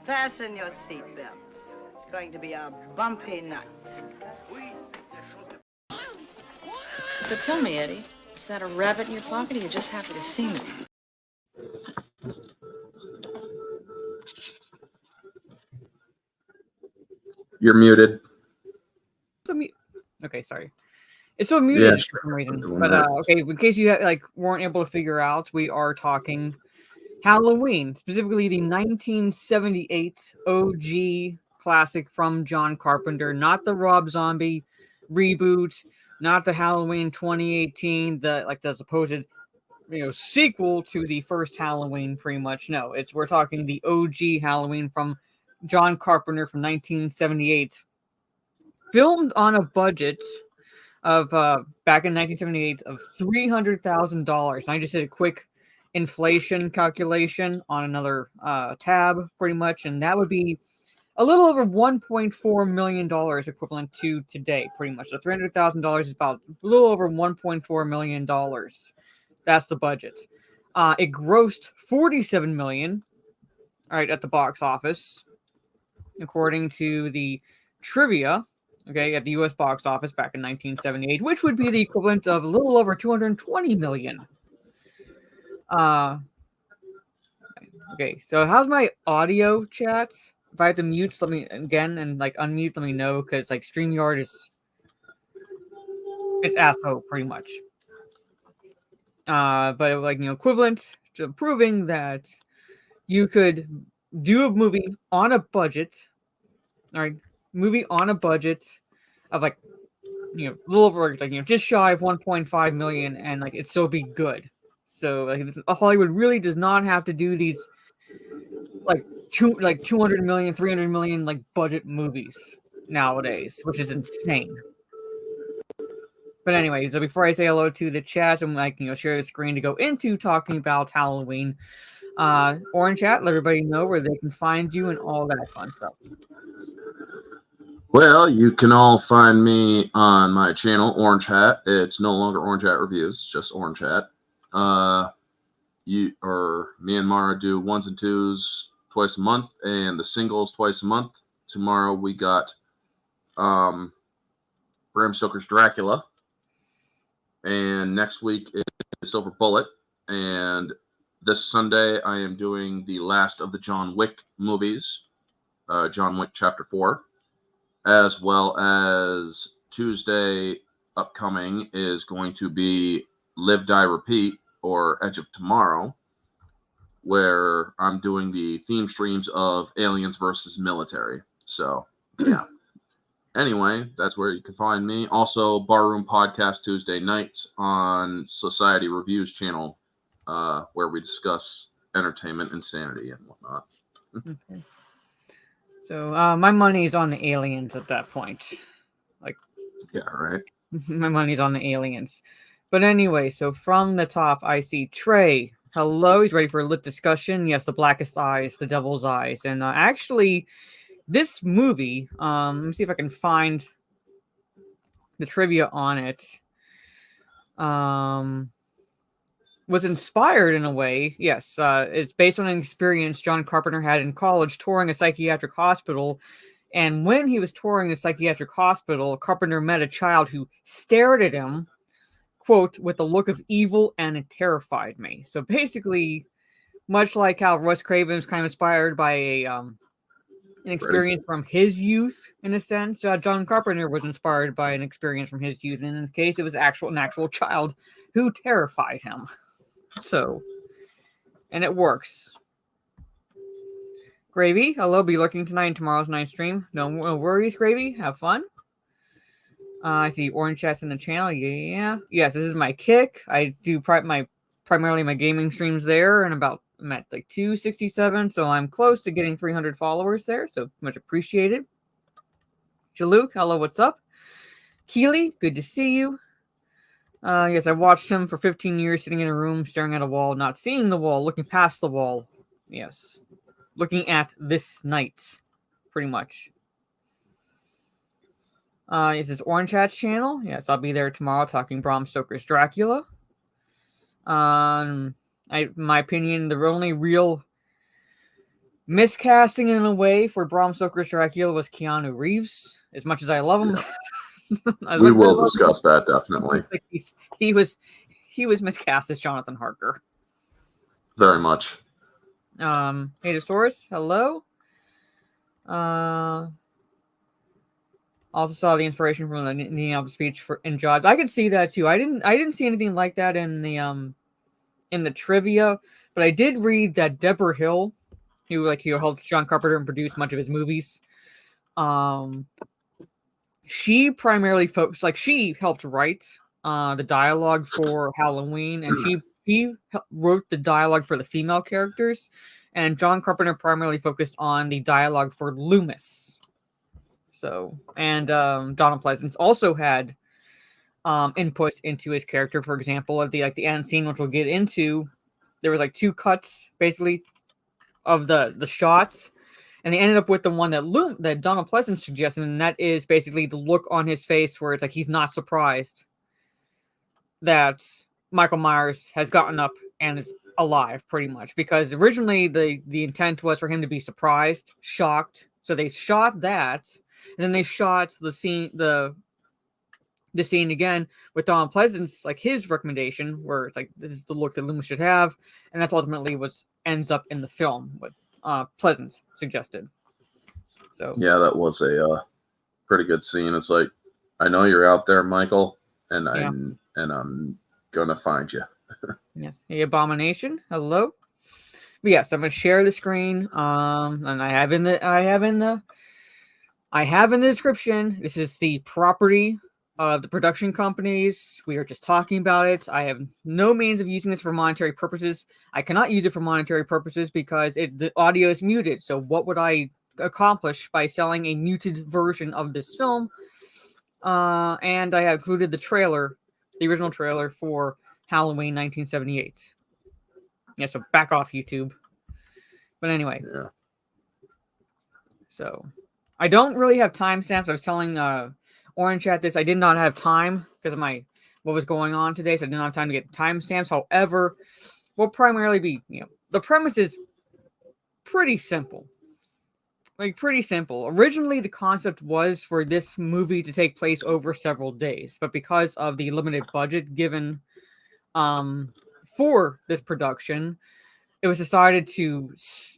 Fasten your seatbelts. It's going to be a bumpy night. But tell me, Eddie, is that a rabbit in your pocket or you're just happy to see me? You're muted. Okay, sorry. It's so muted Yeah, for some reason. But okay, in case you weren't able to figure out, we are talking Halloween, specifically the 1978 OG classic from John Carpenter, not the Rob Zombie reboot, not the Halloween 2018, the supposed sequel to the first Halloween. Pretty much, no. We're talking the OG Halloween from John Carpenter from 1978, filmed on a budget of back in 1978 of $300,000. I just did a quick inflation calculation on another tab, pretty much, and that would be a little over $1.4 million equivalent to today, pretty much. So $300,000 is about a little over $1.4 million. That's the budget. It grossed $47 million, all right, at the box office, according to the trivia. Okay, at the U.S. box office back in 1978, which would be the equivalent of a little over $220 million. Okay, so how's my audio, chat? If I have to mute, let me again and unmute. Let me know, because StreamYard it's asshole pretty much. But equivalent to proving that you could do a movie on a budget. All right, movie on a budget of a little over just shy of 1.5 million, and it'd still be good. So Hollywood really does not have to do these 200 million, 300 million budget movies nowadays, which is insane. But anyway, so before I say hello to the chat, I'm share the screen to go into talking about Halloween. Orange Chat, let everybody know where they can find you and all that fun stuff. Well, you can all find me on my channel, Orange Hat. It's no longer Orange Hat Reviews, just Orange Hat. Me and Mara do ones and twos twice a month, and the singles twice a month. Tomorrow we got Bram Stoker's Dracula, and next week is Silver Bullet, and this Sunday I am doing the last of the John Wick movies, John Wick Chapter 4. As well as Tuesday upcoming is going to be Live, Die, Repeat, or Edge of Tomorrow, where I'm doing the theme streams of Aliens versus Military. So, yeah. Anyway, that's where you can find me. Also, Barroom Podcast Tuesday nights on Society Reviews channel, where we discuss entertainment, insanity, and whatnot. Okay. So my money's on the aliens at that point. Yeah, right. My money's on the aliens. But anyway, so from the top, I see Trey. Hello, he's ready for a lit discussion. Yes, the blackest eyes, the devil's eyes. And actually, this movie, let me see if I can find the trivia on it. Was inspired in a way. Yes, it's based on an experience John Carpenter had in college touring a psychiatric hospital. And when he was touring the psychiatric hospital, Carpenter met a child who stared at him, quote, with a look of evil, and it terrified me. So basically, much like how Russ Craven was kind of inspired by an experience from his youth, in a sense, John Carpenter was inspired by an experience from his youth. And in this case, it was an actual child who terrified him. So, and it works. Gravy, hello, be lurking tonight in tomorrow's night stream. No worries, Gravy. Have fun. I see Orange Chat's in the channel. Yeah. Yes, this is my kick. I do primarily my gaming streams there, and I'm at 267, so I'm close to getting 300 followers there, so much appreciated. Jaluk, hello, what's up? Keely, good to see you. Yes, I watched him for 15 years sitting in a room, staring at a wall, not seeing the wall, looking past the wall. Yes. Looking at this night, pretty much. Is this Orange Hat's channel? Yes, I'll be there tomorrow talking Bram Stoker's Dracula. My opinion, the only real Miscasting in a way for Bram Stoker's Dracula was Keanu Reeves. As much as I love him, We will discuss that definitely. Like he was miscast as Jonathan Harker. Very much. Hadosaurus, hello. Also saw the inspiration from the Neon speech in Jaws. I could see that too. I didn't see anything like that in the trivia, but I did read that Deborah Hill, who helped John Carpenter and produced much of his movies. She primarily focused, she helped write the dialogue for Halloween, and she wrote the dialogue for the female characters, and John Carpenter primarily focused on the dialogue for Loomis. So, and Donald Pleasance also had inputs into his character. For example, at the end scene, which we'll get into, there was 2 cuts basically of the shots, and they ended up with the one that Donald Pleasance suggested, and that is basically the look on his face where it's he's not surprised that Michael Myers has gotten up and is alive, pretty much, because originally the intent was for him to be surprised, shocked. So they shot that, and then they shot the scene again with Donald Pleasance, his recommendation, where it's this is the look that Loomis should have, and that's ultimately what ends up in the film, what Pleasance suggested. So yeah, that was a pretty good scene. It's I know you're out there, Michael, and I'm gonna find you. Yes, the Abomination. Hello. But yes, I'm gonna share the screen. And I have in the description. This is the property of the production companies. We are just talking about it. I have no means of using this for monetary purposes. I cannot use it for monetary purposes because the audio is muted. So what would I accomplish by selling a muted version of this film? And I have included the original trailer for Halloween 1978. Yeah, so back off, YouTube. But anyway. Yeah. So I don't really have timestamps. I was telling Orange Chat this. I did not have time because of what was going on today, so I didn't have time to get timestamps. However, will primarily be, the premise is pretty simple. Pretty simple. Originally, the concept was for this movie to take place over several days, but because of the limited budget given for this production, it was decided to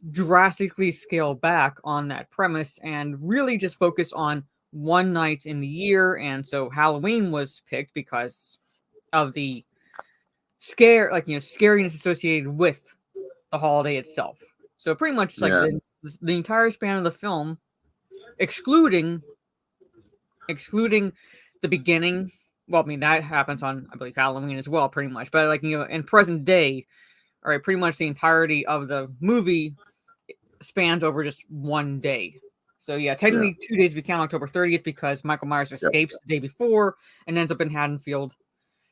drastically scale back on that premise and really just focus on one night in the year. And so Halloween was picked because of the scariness associated with the holiday itself. So pretty much the entire span of the film, excluding the beginning. Well, I mean, that happens on, I believe, Halloween as well, pretty much. But in present day, all right, pretty much the entirety of the movie spans over just one day. So yeah, technically 2 days if we count October 30th because Michael Myers escapes the day before and ends up in Haddonfield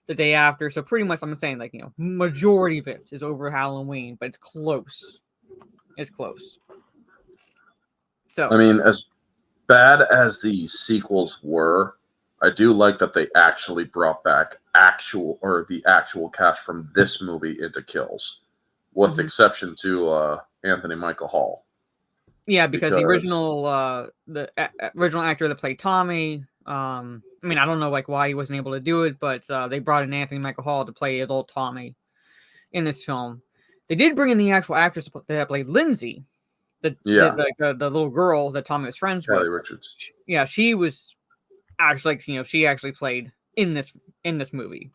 the day after. So pretty much I'm saying majority of it is over Halloween, but it's close. It's close. So I mean, as bad as the sequels were, I do like that they actually brought back the actual cast from this movie into Kills, with exception to Anthony Michael Hall. Yeah, because the original original actor that played Tommy, I mean, I don't know why he wasn't able to do it, but they brought in Anthony Michael Hall to play adult Tommy in this film. They did bring in the actual actress that played Lindsay, the little girl that Tommy was friends with. Kelly Richards. Yeah, she was actually, she actually played in this movie.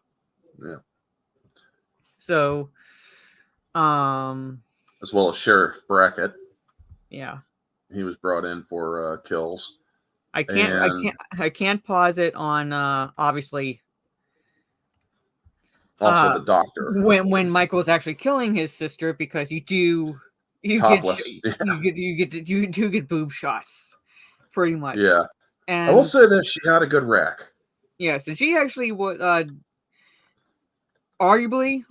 Yeah. So, as well as Sheriff Brackett. Yeah. He was brought in for Kills. I can't pause it on obviously. Also the doctor. When Michael's actually killing his sister, because you do get boob shots, pretty much. Yeah. And I will say that she had a good rack. Yeah, so she actually was arguably,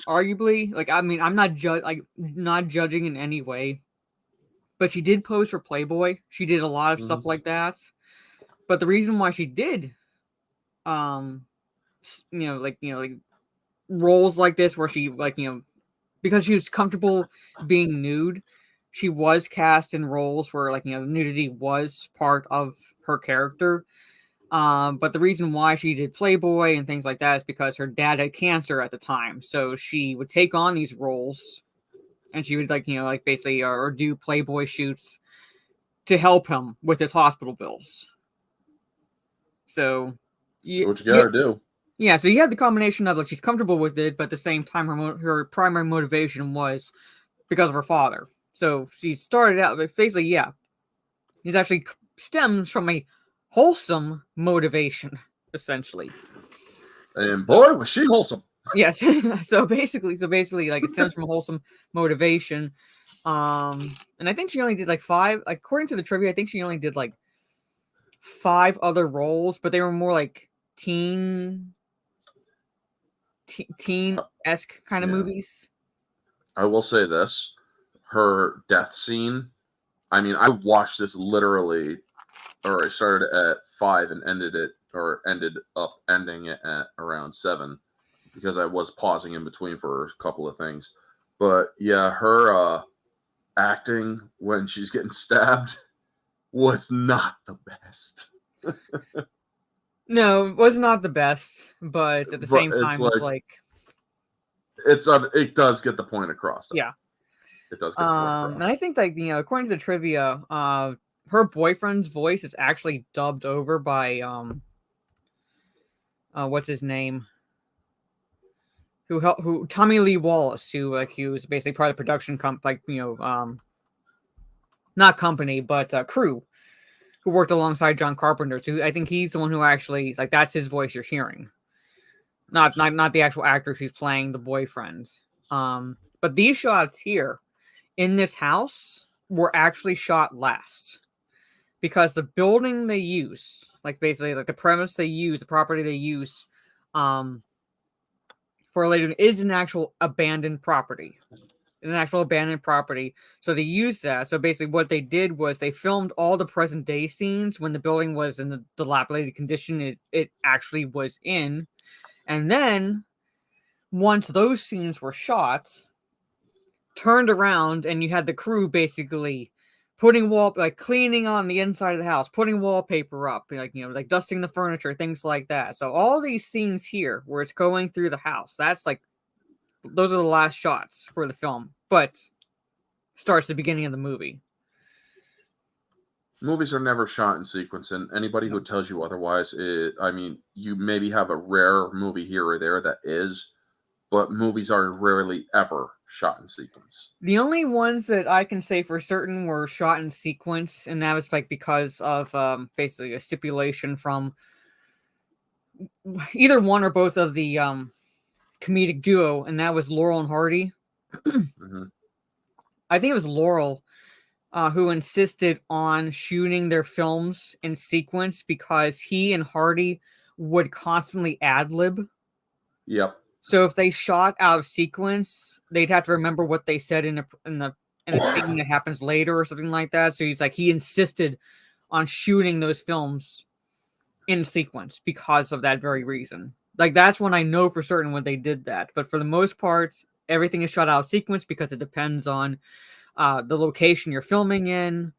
I mean, I'm not not judging in any way, but she did pose for Playboy. She did a lot of stuff like that. But the reason why she did roles like this where she because she was comfortable being nude, she was cast in roles where, like, nudity was part of her character. But the reason why she did Playboy and things like that is because her dad had cancer at the time. So she would take on these roles, and she would, like, basically, or do Playboy shoots to help him with his hospital bills. So, What you gotta do. Yeah, so you had the combination of, like, she's comfortable with it, but at the same time, her primary motivation was because of her father. So she started out, but basically, yeah, it actually stems from a wholesome motivation, essentially. And boy, was she wholesome. Yes. so basically, like, it stems from a wholesome motivation. And I think she only did like 5. Like, according to the trivia, I think she only did like 5 other roles, but they were more like teen-esque kind of movies. I will say this: her death scene. I mean, I watched this literally, or I started at 5 and ended up ending it at around 7 because I was pausing in between for a couple of things. But yeah, her acting when she's getting stabbed was not the best. No, it was not the best, but at the same time, it's like it does get the point across. Though. Yeah, it does get the point across. And I think, like, according to the trivia, her boyfriend's voice is actually dubbed over by what's his name? Who Tommy Lee Wallace, who, like, he was basically part of the production not company, but crew, who worked alongside John Carpenter. So I think he's the one who actually, like, that's his voice you're hearing. Not the actual actor who's playing the boyfriend. But these shots here in this house were actually shot last because the building they use, like, basically, like, the premise they use, the property they use, for later is an actual abandoned property. So they used that. So basically what they did was they filmed all the present day scenes when the building was in the dilapidated condition it actually was in. And then once those scenes were shot, turned around, and you had the crew basically putting cleaning on the inside of the house, putting wallpaper up, like dusting the furniture, things like that. So all these scenes here where it's going through the house, that's like, those are the last shots for the film, but starts the beginning of the movie. Movies are never shot in sequence, and anybody who tells you otherwise, I mean, you maybe have a rare movie here or there that is, but movies are rarely ever shot in sequence. The only ones that I can say for certain were shot in sequence, and that was, like, because of basically a stipulation from either one or both of the comedic duo, and that was Laurel and Hardy. Mm-hmm. I think it was Laurel who insisted on shooting their films in sequence because he and Hardy would constantly ad-lib. Yep. So if they shot out of sequence, they'd have to remember what they said in a scene that happens later or something like that. So he insisted on shooting those films in sequence because of that very reason. Like, that's when I know for certain when they did that. But for the most part, everything is shot out of sequence because it depends on the location you're filming in,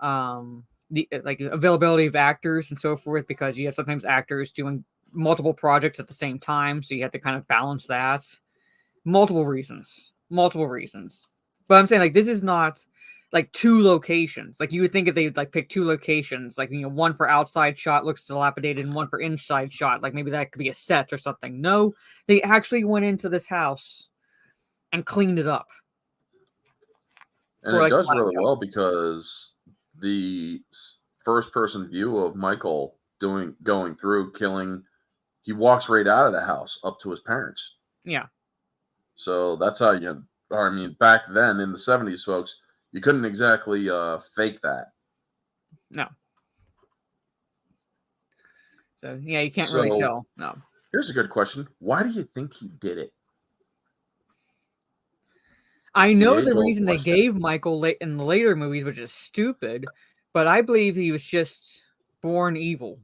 the availability of actors and so forth, because you have sometimes actors doing multiple projects at the same time, so you have to kind of balance that. Multiple reasons. But I'm saying, like, this is not like 2 locations. Like, you would think if they'd, like, pick 2 locations, like, one for outside shot looks dilapidated and one for inside shot, like maybe that could be a set or something. No, they actually went into this house and cleaned it up. And it does really well because the first person view of Michael going through killing, he walks right out of the house up to his parents. Yeah. So that's how back then in the 70s, folks, you couldn't exactly fake that. No. So, yeah, you can't really tell. No. Here's a good question. Why do you think he did it? I know the reason they gave Michael in the later movies, which is stupid, but I believe he was just born evil.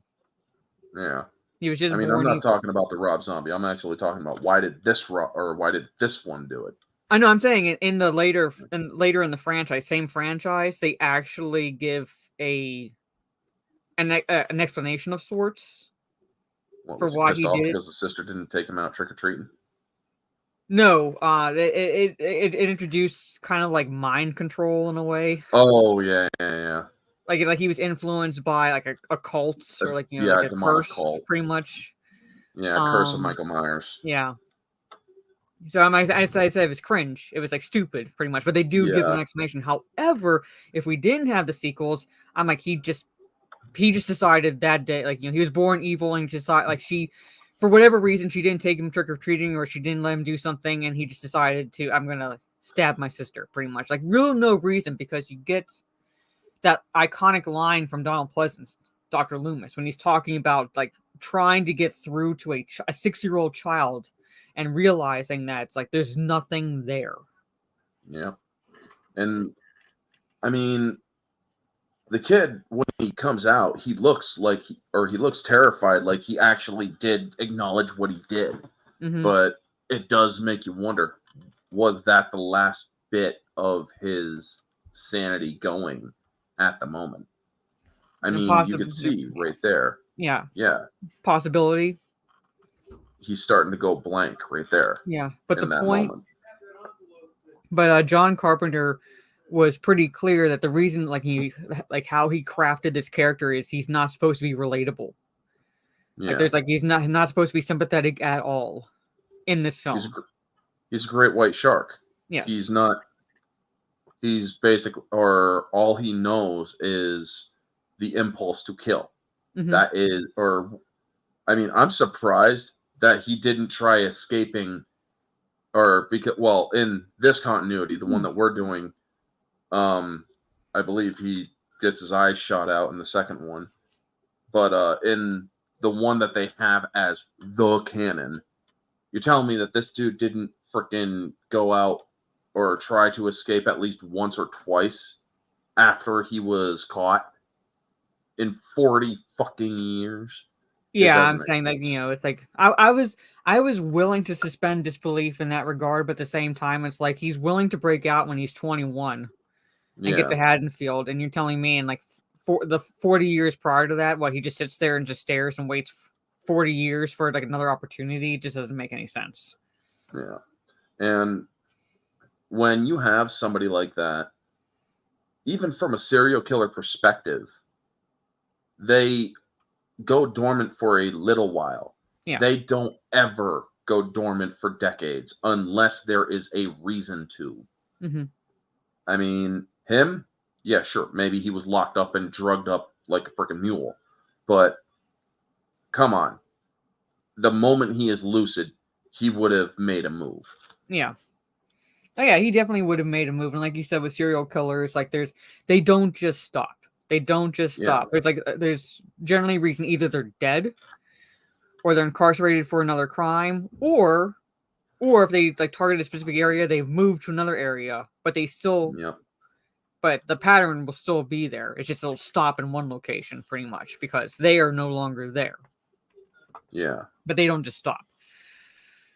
Yeah. He was just I'm not talking about the Rob Zombie. I'm actually talking about why did this one do it? I know. I'm saying in the later in the franchise, same franchise, they actually give an explanation of sorts What, for was he why pissed he off did it. because the sister didn't take him out trick or treating? No, it introduced kind of like mind control in a way. Oh yeah. Like he was influenced by like a cult or like Yeah, like a a demonic curse, cult. pretty much. Yeah, Curse of Michael Myers. Yeah. So I said it was cringe. It was like stupid, pretty much. But they do give an Yeah, explanation. However, if we didn't have the sequels, I'm like he just decided that day, like he was born evil and decided like for whatever reason she didn't take him trick or treating or she didn't let him do something, and he just decided to I'm gonna stab my sister, pretty much. Like real no reason, because you get that iconic line from Donald Pleasance, Dr. Loomis, when he's talking about like trying to get through to a 6-year-old child and realizing that it's like there's nothing there. yeah. And I mean, the kid, when he comes out, he looks like he looks terrified, like he actually did acknowledge what he did. Mm-hmm. But it does make you wonder, was that the last bit of his sanity going at the moment? I mean, you could see right there. Yeah. Yeah. Possibility. He's starting to go blank right there. Yeah. But in the that point moment. But John Carpenter was pretty clear that the reason, how he crafted this character is he's not supposed to be relatable. Yeah. He's not supposed to be sympathetic at all in this film. He's a great white shark. Yes. He's not. He's basically, or all he knows is the impulse to kill. Mm-hmm. That is, or I mean, I'm surprised that he didn't try escaping, or because, well, in this continuity, the one that we're doing, I believe he gets his eyes shot out in the second one, but in the one that they have as the canon, you're telling me that this dude didn't freaking go out or try to escape at least once or twice after he was caught in 40 fucking years? Yeah, I'm saying that, it's like I was willing to suspend disbelief in that regard, but at the same time, it's like he's willing to break out when he's 21 and get to Haddonfield, and you're telling me in like for the 40 years prior to that, he just sits there and just stares and waits 40 years for like another opportunity? It just doesn't make any sense. Yeah. And when you have somebody like that, even from a serial killer perspective, they go dormant for a little while. Yeah. They don't ever go dormant for decades unless there is a reason to. Mm-hmm. I mean, him, yeah, sure. Maybe he was locked up and drugged up like a freaking mule. But come on. The moment he is lucid, he would have made a move. Yeah. Oh, yeah, he definitely would have made a move. And like you said, with serial killers, like they don't just stop. They don't just stop. There's generally a reason. Either they're dead, or they're incarcerated for another crime, or if they like target a specific area, they've moved to another area, but they still, but the pattern will still be there. It's just it'll stop in one location, pretty much, because they are no longer there. Yeah. But they don't just stop.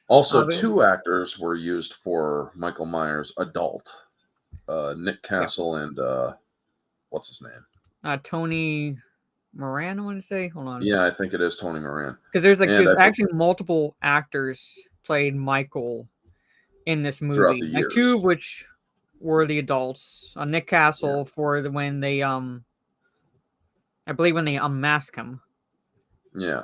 Also, two actors were used for Michael Myers adult. Nick Castle and what's his name? Tony Moran, I want to say. Hold on. Yeah, I think it is Tony Moran. Because there's actually multiple actors played Michael in this movie. Throughout the years. Like 2 of which were the adults. Nick Castle for when they I believe when they unmask him. Yeah.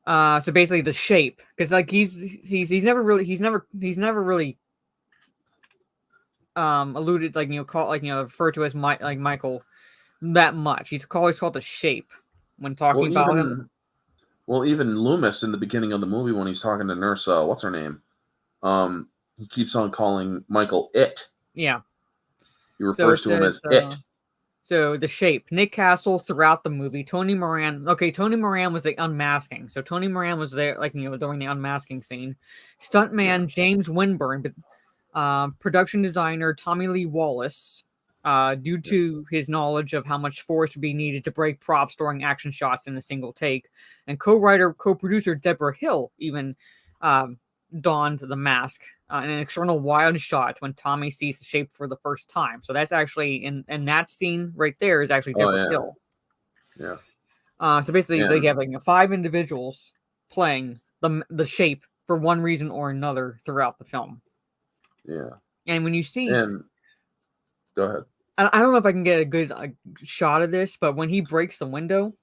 So basically the shape, because like he's never really alluded, like referred to as Michael that much. He's always called the shape when talking about him. Well, even Loomis in the beginning of the movie when he's talking to Nurse, what's her name? He keeps on calling Michael it. Yeah. He refers to him as it. So the shape, Nick Castle throughout the movie, Tony Moran. Okay, Tony Moran was the unmasking. So Tony Moran was there, during the unmasking scene. Stuntman James Winburn, production designer Tommy Lee Wallace, due to his knowledge of how much force would be needed to break props during action shots in a single take, and co-producer Deborah Hill even donned the mask in an external wide shot when Tommy sees the shape for the first time. So that's actually in that scene right there is actually Deborah Hill. Yeah. So basically, they have like 5 individuals playing the shape for one reason or another throughout the film. Yeah. And when you see, And go ahead. I don't know if I can get a good shot of this, but when he breaks the window,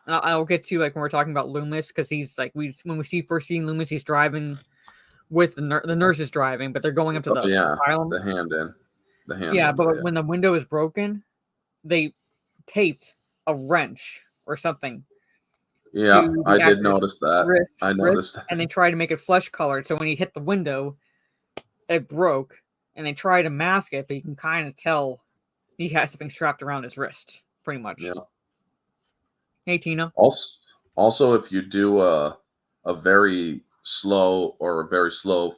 I'll get to like when we're talking about Loomis, because he's like when we first see Loomis, he's driving with the nurse is driving, but they're going up to the asylum. The hand in. But when the window is broken, they taped a wrench or something. Yeah, I did notice that. I noticed that. And they tried to make it flesh colored, so when he hit the window, it broke, and they tried to mask it, but you can kind of tell he has something strapped around his wrist, pretty much. Yeah. Hey, Tina. Also, if you do a very slow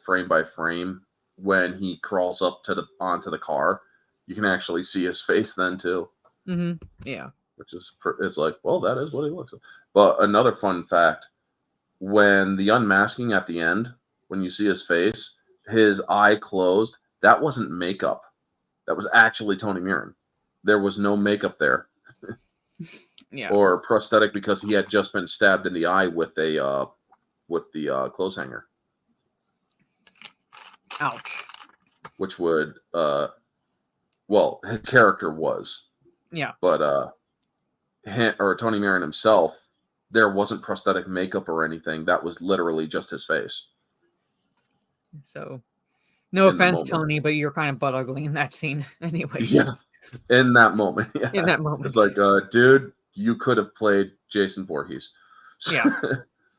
frame by frame when he crawls up onto the car, you can actually see his face then too. Mm-hmm. Yeah. Which is it's like, well, that is what he looks like. But another fun fact: when the unmasking at the end, when you see his face, his eye closed. That wasn't makeup. That was actually Tony Mirren. There was no makeup there. Yeah. Or prosthetic, because he had just been stabbed in the eye with the clothes hanger. Ouch. Which would well, his character was. Yeah. But Tony Mirren himself, there wasn't prosthetic makeup or anything. That was literally just his face. So, no offense, Tony, but you're kind of butt ugly in that scene anyway. Yeah. In that moment. Yeah. In that moment. It's like, dude, you could have played Jason Voorhees. Yeah.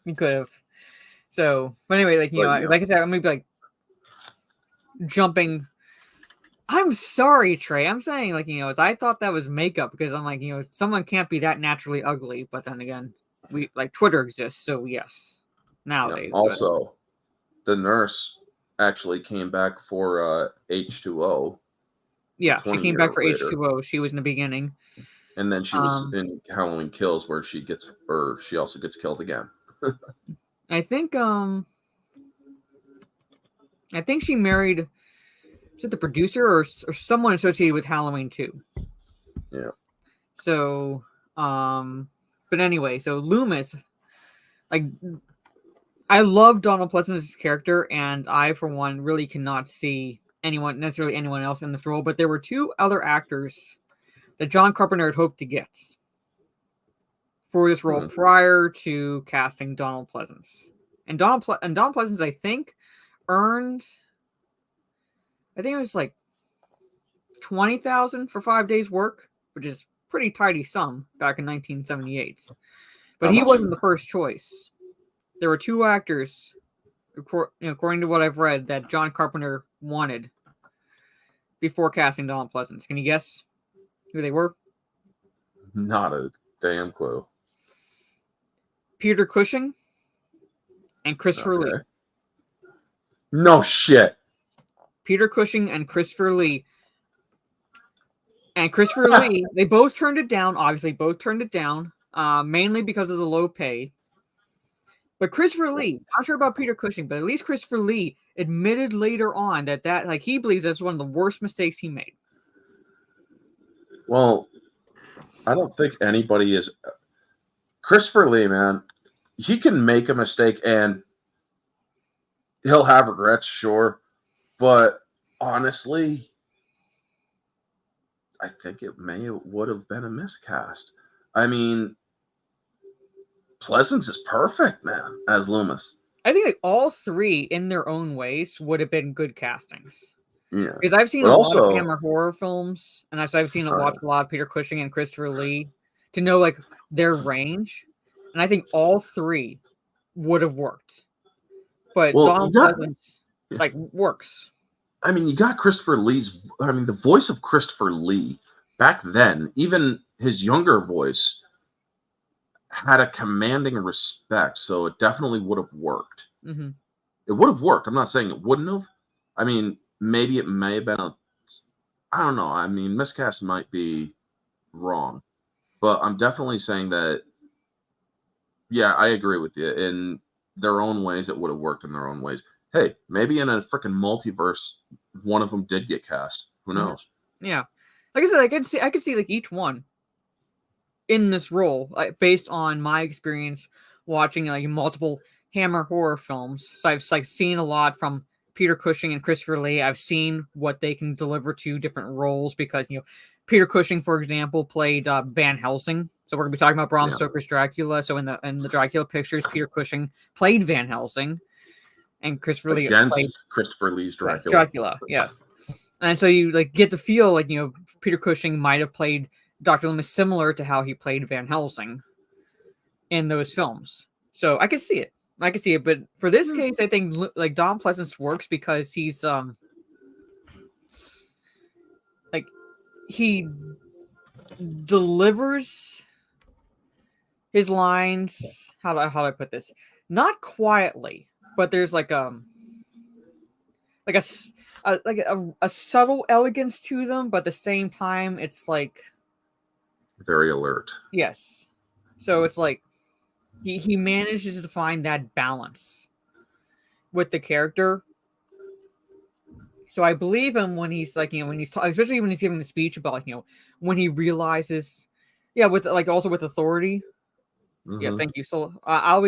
You could have. So, but anyway, like, like I said, I'm going to be like jumping. I'm sorry, Trey. I'm saying, like, I thought that was makeup, because I'm like, someone can't be that naturally ugly. But then again, Twitter exists, so yes, nowadays. Yeah. Also, the nurse actually came back for H2O. Yeah, she came back for H2O. She was in the beginning. And then she was in Halloween Kills, where she also gets killed again. I think she married, is it the producer or someone associated with Halloween 2? Yeah. So, but anyway, so Loomis, like, I love Donald Pleasance's character, and I, for one, really cannot see anyone else in this role, but there were 2 other actors that John Carpenter had hoped to get for this role prior to casting Donald Pleasance. And Donald Pleasance, I think, earned, I think it was like $20,000 for 5 days work, which is pretty tidy sum back in 1978. But he wasn't the first choice. There were 2 actors, according to what I've read, that John Carpenter wanted before casting Donald Pleasance. Can you guess who they were? Not a damn clue. Peter Cushing and Christopher Lee. No shit. Peter Cushing and Christopher Lee. And Christopher Lee, they both turned it down. Obviously, both turned it down, mainly because of the low pay. But Christopher Lee, not sure about Peter Cushing, but at least Christopher Lee admitted later on that like he believes that's one of the worst mistakes he made. Well, I don't think anybody is. Christopher Lee, man, he can make a mistake and he'll have regrets, sure. But honestly, I think it would have been a miscast. I mean, Pleasance is perfect, man, as Loomis. I think like all 3 in their own ways would have been good castings. Yeah. Because I've seen a lot of Hammer horror films, and I've seen watch a lot of Peter Cushing and Christopher Lee to know like their range. And I think all 3 would have worked. But Donald Pleasance like works. I mean, you got Christopher Lee's. I mean, the voice of Christopher Lee back then, even his younger voice, had a commanding respect. So it definitely would have worked. Mm-hmm. It would have worked. I'm not saying it wouldn't have. I mean, maybe it may have been I don't know. I mean, miscast might be wrong, but I'm definitely saying that. Yeah, I agree with you. In their own ways, it would have worked in their own ways. hey, maybe in a freaking multiverse, one of them did get cast. Who knows? Yeah, like I said, I could see like each one in this role, like based on my experience watching like multiple Hammer horror films. So I've like seen a lot from Peter Cushing and Christopher Lee. I've seen what they can deliver to different roles because Peter Cushing, for example, played Van Helsing. So we're gonna be talking about Bram Stoker's Dracula. So in the Dracula pictures, Peter Cushing played Van Helsing, and Christopher Lee played Christopher Lee's Dracula. Dracula, yes. And so you like get the feel like Peter Cushing might have played Dr. Loomis similar to how he played Van Helsing in those films. So I could see it. But for this case, I think like Don Pleasance works because he's like he delivers his lines. How do I put this? Not quietly, but there's like a subtle elegance to them, but at the same time, it's like very alert. Yes. So it's like he manages to find that balance with the character. So I believe him when he's like, when he's especially when he's giving the speech about like, when he realizes, with like also with authority. Mm-hmm. Yes, thank you. So I'll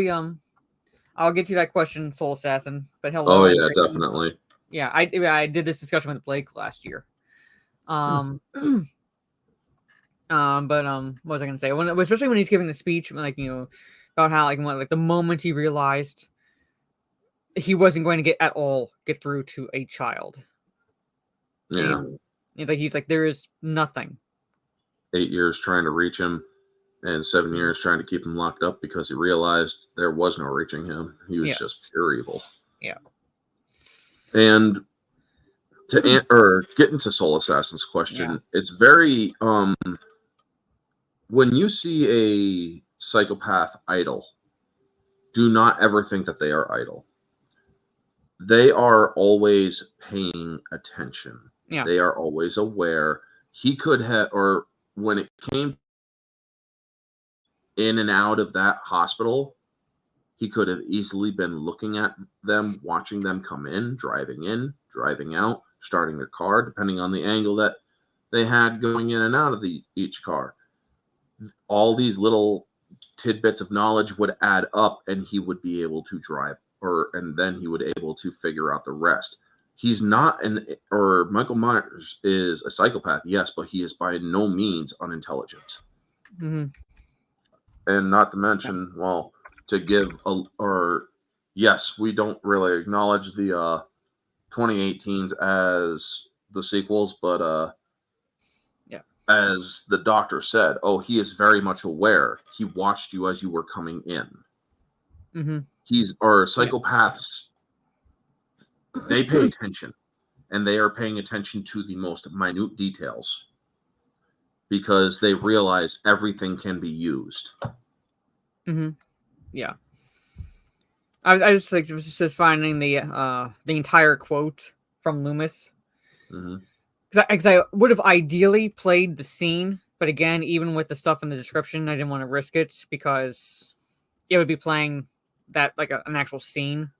get to that question, Soul Assassin. But hello. Oh yeah, definitely. Yeah, I did this discussion with Blake last year. But what was I gonna say? Especially when he's giving the speech, like about how like the moment he realized he wasn't going to get through to a child. Yeah, and he's like there is nothing. 8 years trying to reach him, and 7 years trying to keep him locked up because he realized there was no reaching him. He was just pure evil. Yeah. And to get into Soul Assassin's question, it's very when you see a psychopath idle, do not ever think that they are idle. They are always paying attention. Yeah. They are always aware. He could have, or when it came in and out of that hospital, he could have easily been looking at them, watching them come in, driving out, starting their car, depending on the angle that they had going in and out of each car. All these little tidbits of knowledge would add up, and he would be able to drive, and then he would be able to figure out the rest. He's not Michael Myers is a psychopath, yes, but he is by no means unintelligent. Mm-hmm. And not to mention, yes, we don't really acknowledge the 2018s as the sequels, but as the doctor said, he is very much aware. He watched you as you were coming in. Mm-hmm. Psychopaths, they pay attention, and they are paying attention to the most minute details because they realize everything can be used. Mm-hmm. Yeah. I was just finding the entire quote from Loomis. Mm-hmm. Because I would have ideally played the scene, but again, even with the stuff in the description, I didn't want to risk it because it would be playing that like an actual scene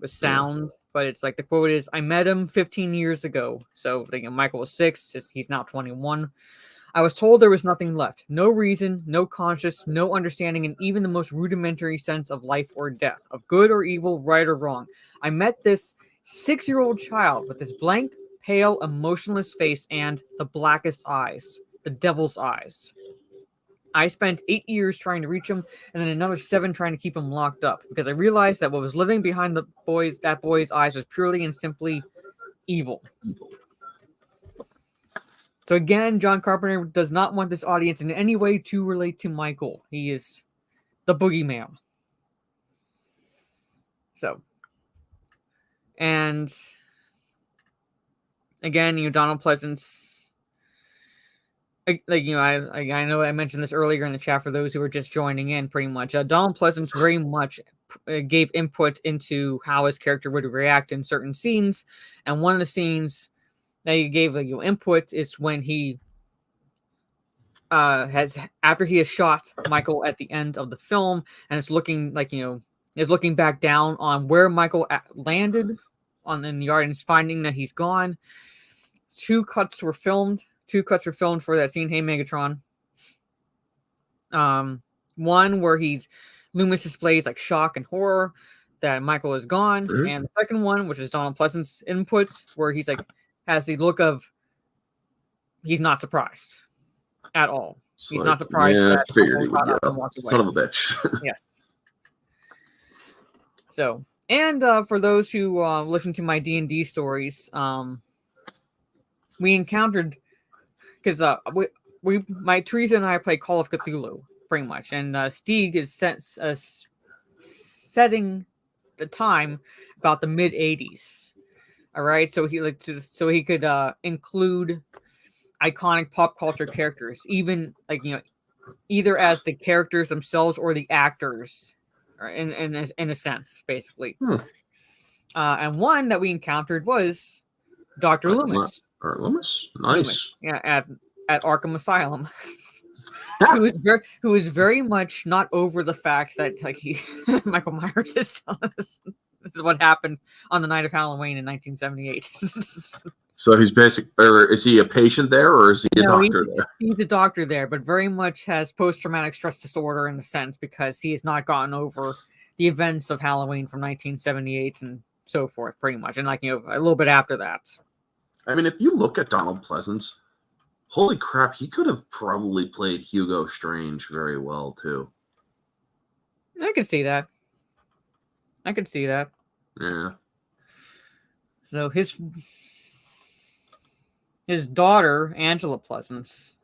with sound. Yeah. But it's like the quote is, "I met him 15 years ago." So Michael was 6. He's now 21. "I was told there was nothing left. No reason, no conscience, no understanding, and even the most rudimentary sense of life or death, of good or evil, right or wrong. I met this 6-year-old child with this blank, pale, emotionless face and the blackest eyes, the devil's eyes. I spent 8 years trying to reach him, and then another 7 trying to keep him locked up, because I realized that what was living behind that boy's eyes was purely and simply evil." So again, John Carpenter does not want this audience in any way to relate to Michael. He is the boogeyman. So, and again, Donald Pleasance. I know I mentioned this earlier in the chat for those who are just joining in. Pretty much, Donald Pleasance very much gave input into how his character would react in certain scenes, and one of the scenes that he gave input is when he after he has shot Michael at the end of the film, and it's looking like is looking back down on where Michael landed in the yard and is finding that he's gone. Two cuts were filmed for that scene. Hey, Megatron. One where Loomis displays like shock and horror that Michael is gone, and the second one, which is Donald Pleasant's inputs, where he's like has the look of he's not surprised at all. He's not surprised. Yeah, that figured he Michael would got get up up. Son of a bitch. Yes. So, and for those who listen to my D&D stories, we encountered because Teresa and I play Call of Cthulhu pretty much, and Stieg is setting the time about the mid 80s. All right, so he could include iconic pop culture characters, even either as the characters themselves or the actors, in a sense, basically. And one that we encountered was Dr. Loomis. Loomis, nice. Loomis, yeah, at Arkham Asylum. who is very much not over the fact that Michael Myers is this is what happened on the night of Halloween in 1978. So he's or is he a patient there, or is he a doctor there? He's a doctor there, but very much has post-traumatic stress disorder in a sense because he has not gotten over the events of Halloween from 1978 and so forth, pretty much, and a little bit after that. I mean, if you look at Donald Pleasance, holy crap, he could have probably played Hugo Strange very well too. I could see that. Yeah. So his daughter, Angela Pleasance,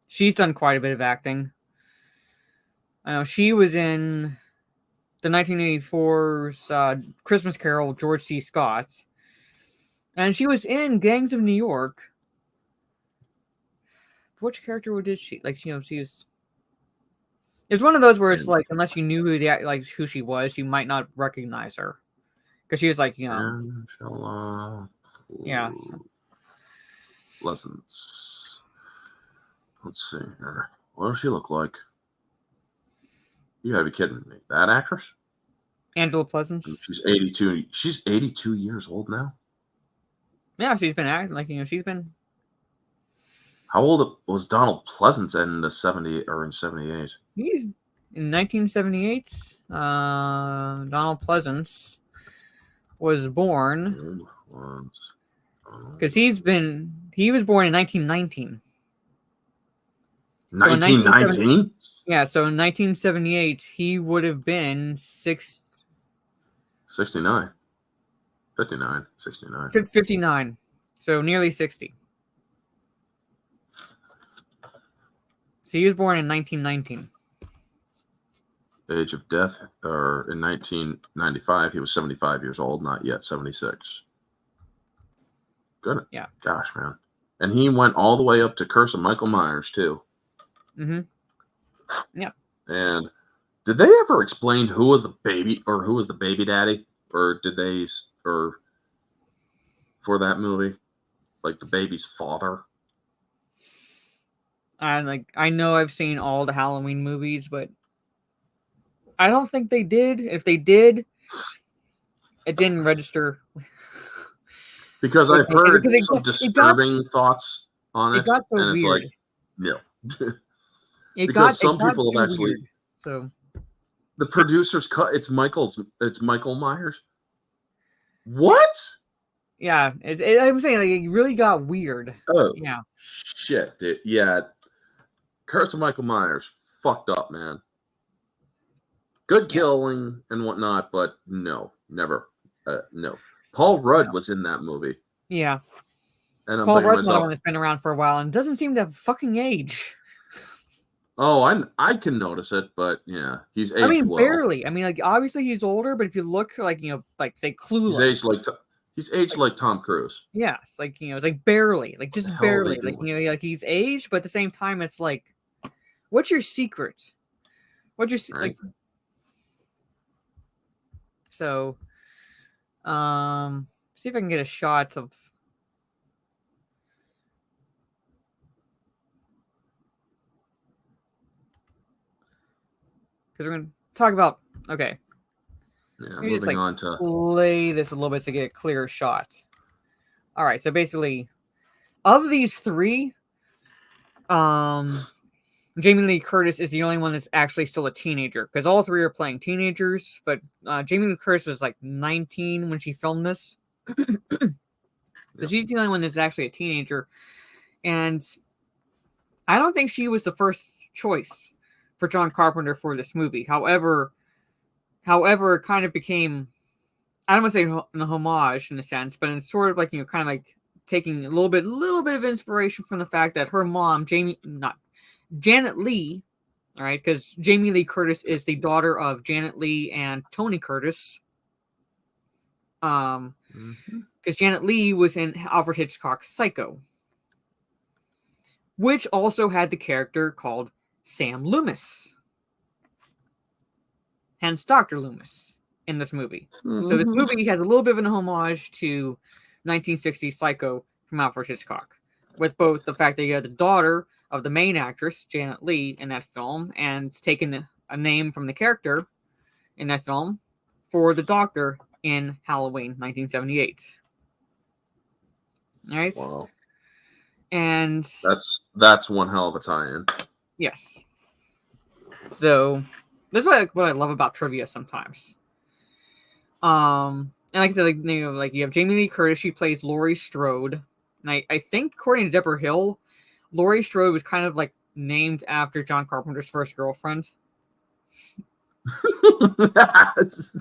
she's done quite a bit of acting. I know she was in the 1984's Christmas Carol, George C. Scott, and she was in Gangs of New York. Which character did she she was? It's one of those where it's like unless you knew who she was, you might not recognize her because she was Angela. Yeah. Pleasance. Let's see here. What does she look like? You gotta be kidding me. That actress? Angela Pleasance. She's 82. She's 82 years old now. Yeah, she's been acting she's been. How old was Donald Pleasance in the 70 or in 78? He's in 1978. Donald Pleasance was born because he was born in 1919. 1919? Yeah, so in 1978 he would have been 69. 59, 69. 59. So nearly 60. So he was born in 1919. Age of death, or in 1995, he was 75 years old, not yet 76. Good. Yeah. Gosh, man. And he went all the way up to Curse of Michael Myers, too. Mm-hmm. Yeah. And did they ever explain who was the baby, or who was the baby daddy? Or did they, or for that movie? Like the baby's father? I know I've seen all the Halloween movies, but I don't think they did. If they did, it didn't register. Because I've heard some disturbing thoughts on it. It got so and it's weird. like, no. Because some people have actually weird, so the producers cut it's Michael Myers. What? Yeah, I'm saying it really got weird. Oh yeah, shit, dude. Yeah, Curse of Michael Myers, fucked up, man. Good killing and whatnot, but no, never, no. Paul Rudd was in that movie. Yeah, and Paul Rudd's another one that's been around for a while and doesn't seem to fucking age. Oh, I can notice it, but yeah, he's aged. I mean, well. barely. I mean, obviously he's older, but if you look like say Clueless, he's aged like Tom Cruise. Yeah, it's it's like barely, just barely, he's aged, but at the same time, it's like, what's your secret? What's your right. So, see if I can get a shot of. Because we're going to talk about, okay. Yeah, Let me just moving on to play this a little bit to get a clearer shot. All right, so basically, of these three, Jamie Lee Curtis is the only one that's actually still a teenager because all three are playing teenagers. But Jamie Lee Curtis was like 19 when she filmed this, so she's the only one that's actually a teenager, and I don't think she was the first choice for John Carpenter for this movie. However, it kind of became, I don't want to say an homage in a sense, but it's sort of like, kind of like taking a little bit of inspiration from the fact that her mom, Janet Leigh, all right, because Jamie Lee Curtis is the daughter of Janet Leigh and Tony Curtis. Because Janet Leigh was in Alfred Hitchcock's Psycho, which also had the character called Sam Loomis, hence Dr. Loomis in this movie. So this movie has a little bit of an homage to 1960s Psycho from Alfred Hitchcock, with both the fact that you had the daughter of the main actress, Janet Leigh, in that film, and taken a name from the character in that film for the doctor in Halloween 1978. All right? wow, And that's one hell of a tie-in. yes. So that's what I love about trivia sometimes. And like I said, like you have Jamie Lee Curtis, she plays Laurie Strode. And I think according to Deborah Hill, Laurie Strode was kind of like named after John Carpenter's first girlfriend. This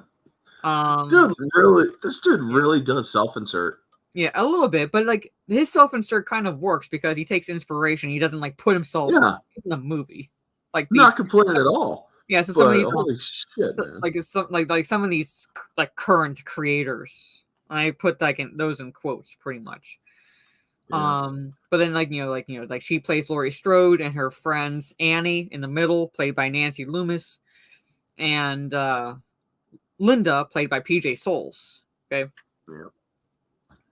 dude really does self-insert. Yeah, a little bit, but like his self-insert kind of works because he takes inspiration. He doesn't like put himself in the movie. Like not complaining at all. Yeah, so some of these, holy shit, man. like some of these like current creators, I put those in quotes pretty much. Yeah. But then like she plays Laurie Strode, and her friends Annie in the middle, played by Nancy Loomis, and Linda, played by PJ Souls. Okay. Yeah.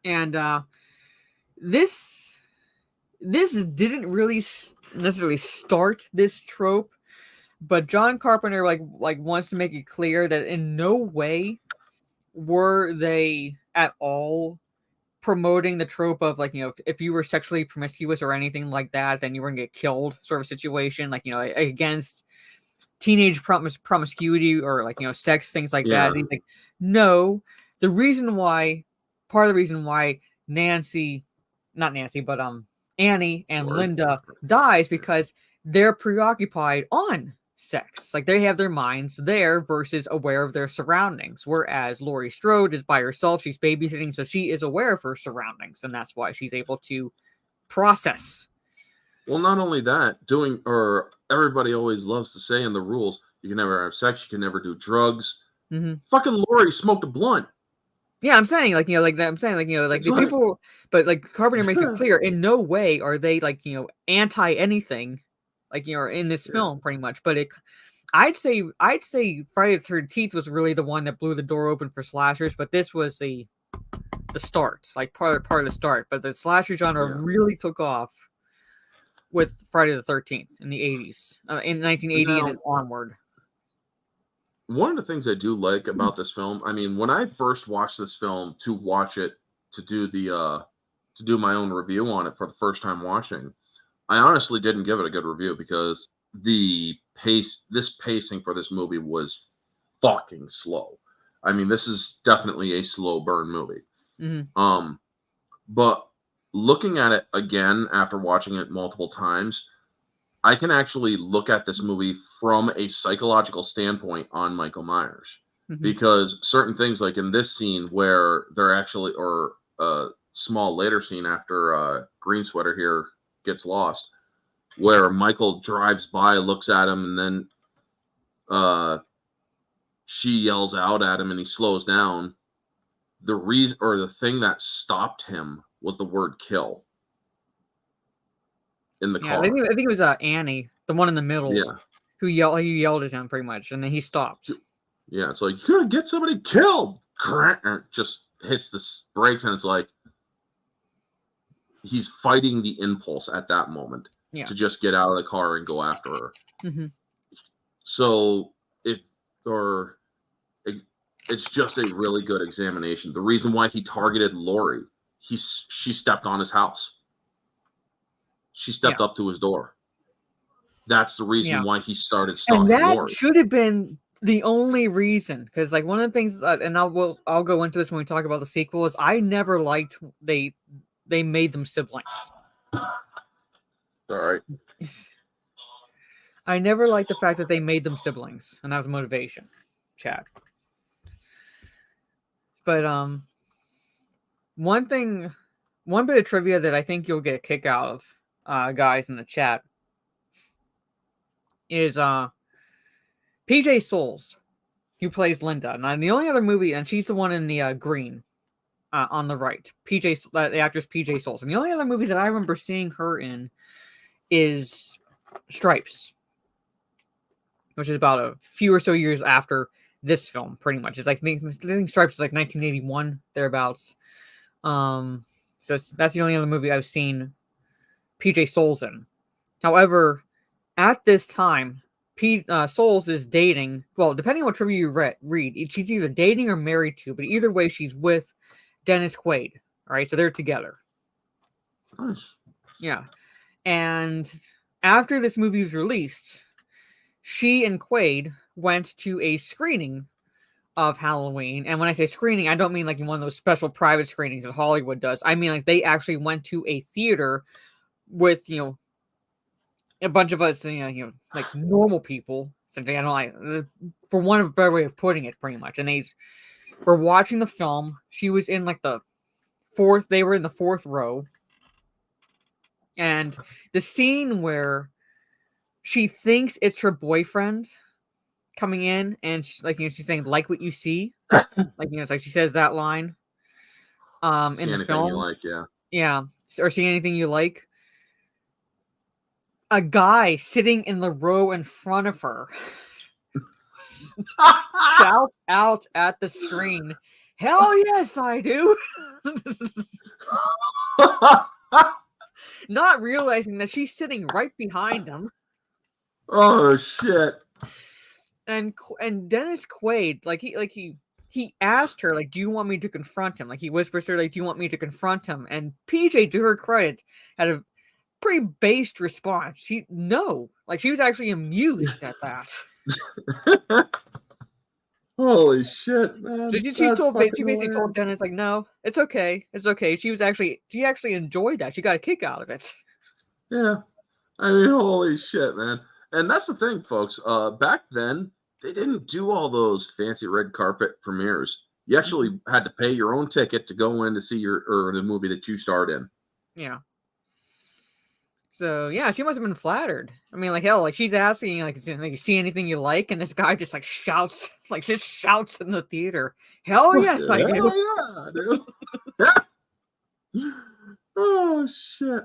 And this didn't really necessarily start this trope, but John Carpenter like wants to make it clear that in no way were they at all promoting the trope of if you were sexually promiscuous or anything like that, then you were gonna get killed, sort of situation, against teenage promiscuity or sex, things like that. Like, no, part of the reason why Annie and Linda dies because they're preoccupied on sex. Like, they have their minds there versus aware of their surroundings. Whereas Laurie Strode is by herself. She's babysitting, so she is aware of her surroundings, and that's why she's able to process. Well, not only that, everybody always loves to say in the rules, you can never have sex, you can never do drugs. Mm-hmm. Fucking Laurie smoked a blunt. Yeah, I'm saying the people, but like Carpenter makes it clear, in no way are they anti anything, in this film pretty much. But I'd say Friday the 13th was really the one that blew the door open for slashers, but this was the start, part of the start. But the slasher genre really took off with Friday the 13th in the 80s, in 1980 and then onward. One of the things I do like about this film, I mean, when I first watched this film to watch it, to do my own review on it for the first time watching, I honestly didn't give it a good review because this pacing for this movie was fucking slow. I mean, this is definitely a slow burn movie. Mm-hmm. But looking at it again after watching it multiple times, I can actually look at this movie from a psychological standpoint on Michael Myers, because certain things, like in this scene where they're actually, or a small later scene after Green Sweater here gets lost, where Michael drives by, looks at him, and then she yells out at him and he slows down. The reason, or the thing that stopped him, was the word kill. In the car. I think it was Annie, the one in the middle, who yelled at him pretty much, and then he stopped. Yeah, it's like, you're gonna get somebody killed. Just hits the brakes, and it's like he's fighting the impulse at that moment to just get out of the car and go after her. Mm-hmm. So It's just a really good examination. The reason why he targeted Lori, she stepped on his house. She stepped up to his door. That's the reason why he started stalking Lori. And that Lori. should have been the only reason, because like one of the things, and I'll go into this when we talk about the sequel, is I never liked they made them siblings. All right. I never liked the fact that they made them siblings, and that was motivation, Chad. But one bit of trivia that I think you'll get a kick out of, guys in the chat, is PJ Souls, who plays Linda. And the only other movie, and she's the one in the green on the right, the actress PJ Souls. And the only other movie that I remember seeing her in is Stripes, which is about a few or so years after this film, pretty much. It's like, I think Stripes is like 1981, thereabouts. So that's the only other movie I've seen PJ Souls in. However, at this time, Souls is dating, well, depending on what trivia you read, she's either dating or married to, but either way, she's with Dennis Quaid. All right, so they're together. Nice. Yeah. And after this movie was released, she and Quaid went to a screening of Halloween. And when I say screening, I don't mean like in one of those special private screenings that Hollywood does. I mean like they actually went to a theater with, a bunch of us, like normal people. Something I don't like, for one of a better way of putting it, pretty much. And they were watching the film. She was in like they were in the fourth row. And the scene where she thinks it's her boyfriend coming in, and she's saying, "Like what you see," it's like she says that line. In the film, you like, yeah, or see anything you like. A guy sitting in the row in front of her shouts out at the screen, "Hell yes, I do!" Not realizing that she's sitting right behind him. Oh shit! And Dennis Quaid, he asked her, do you want me to confront him? Like he whispers to her, do you want me to confront him? And PJ, to her credit, had a pretty based response. She was actually amused at that. Holy shit, man! So she basically told Dennis, no, it's okay, it's okay. She actually enjoyed that. She got a kick out of it. Yeah, I mean, holy shit, man! And that's the thing, folks. Back then, they didn't do all those fancy red carpet premieres. You actually had to pay your own ticket to go in to see the movie that you starred in. Yeah. So yeah, she must have been flattered. I mean, hell, she's asking, you see anything you like, and this guy just shouts, shouts in the theater. Hell yes, I do. Yeah, dude. Oh shit.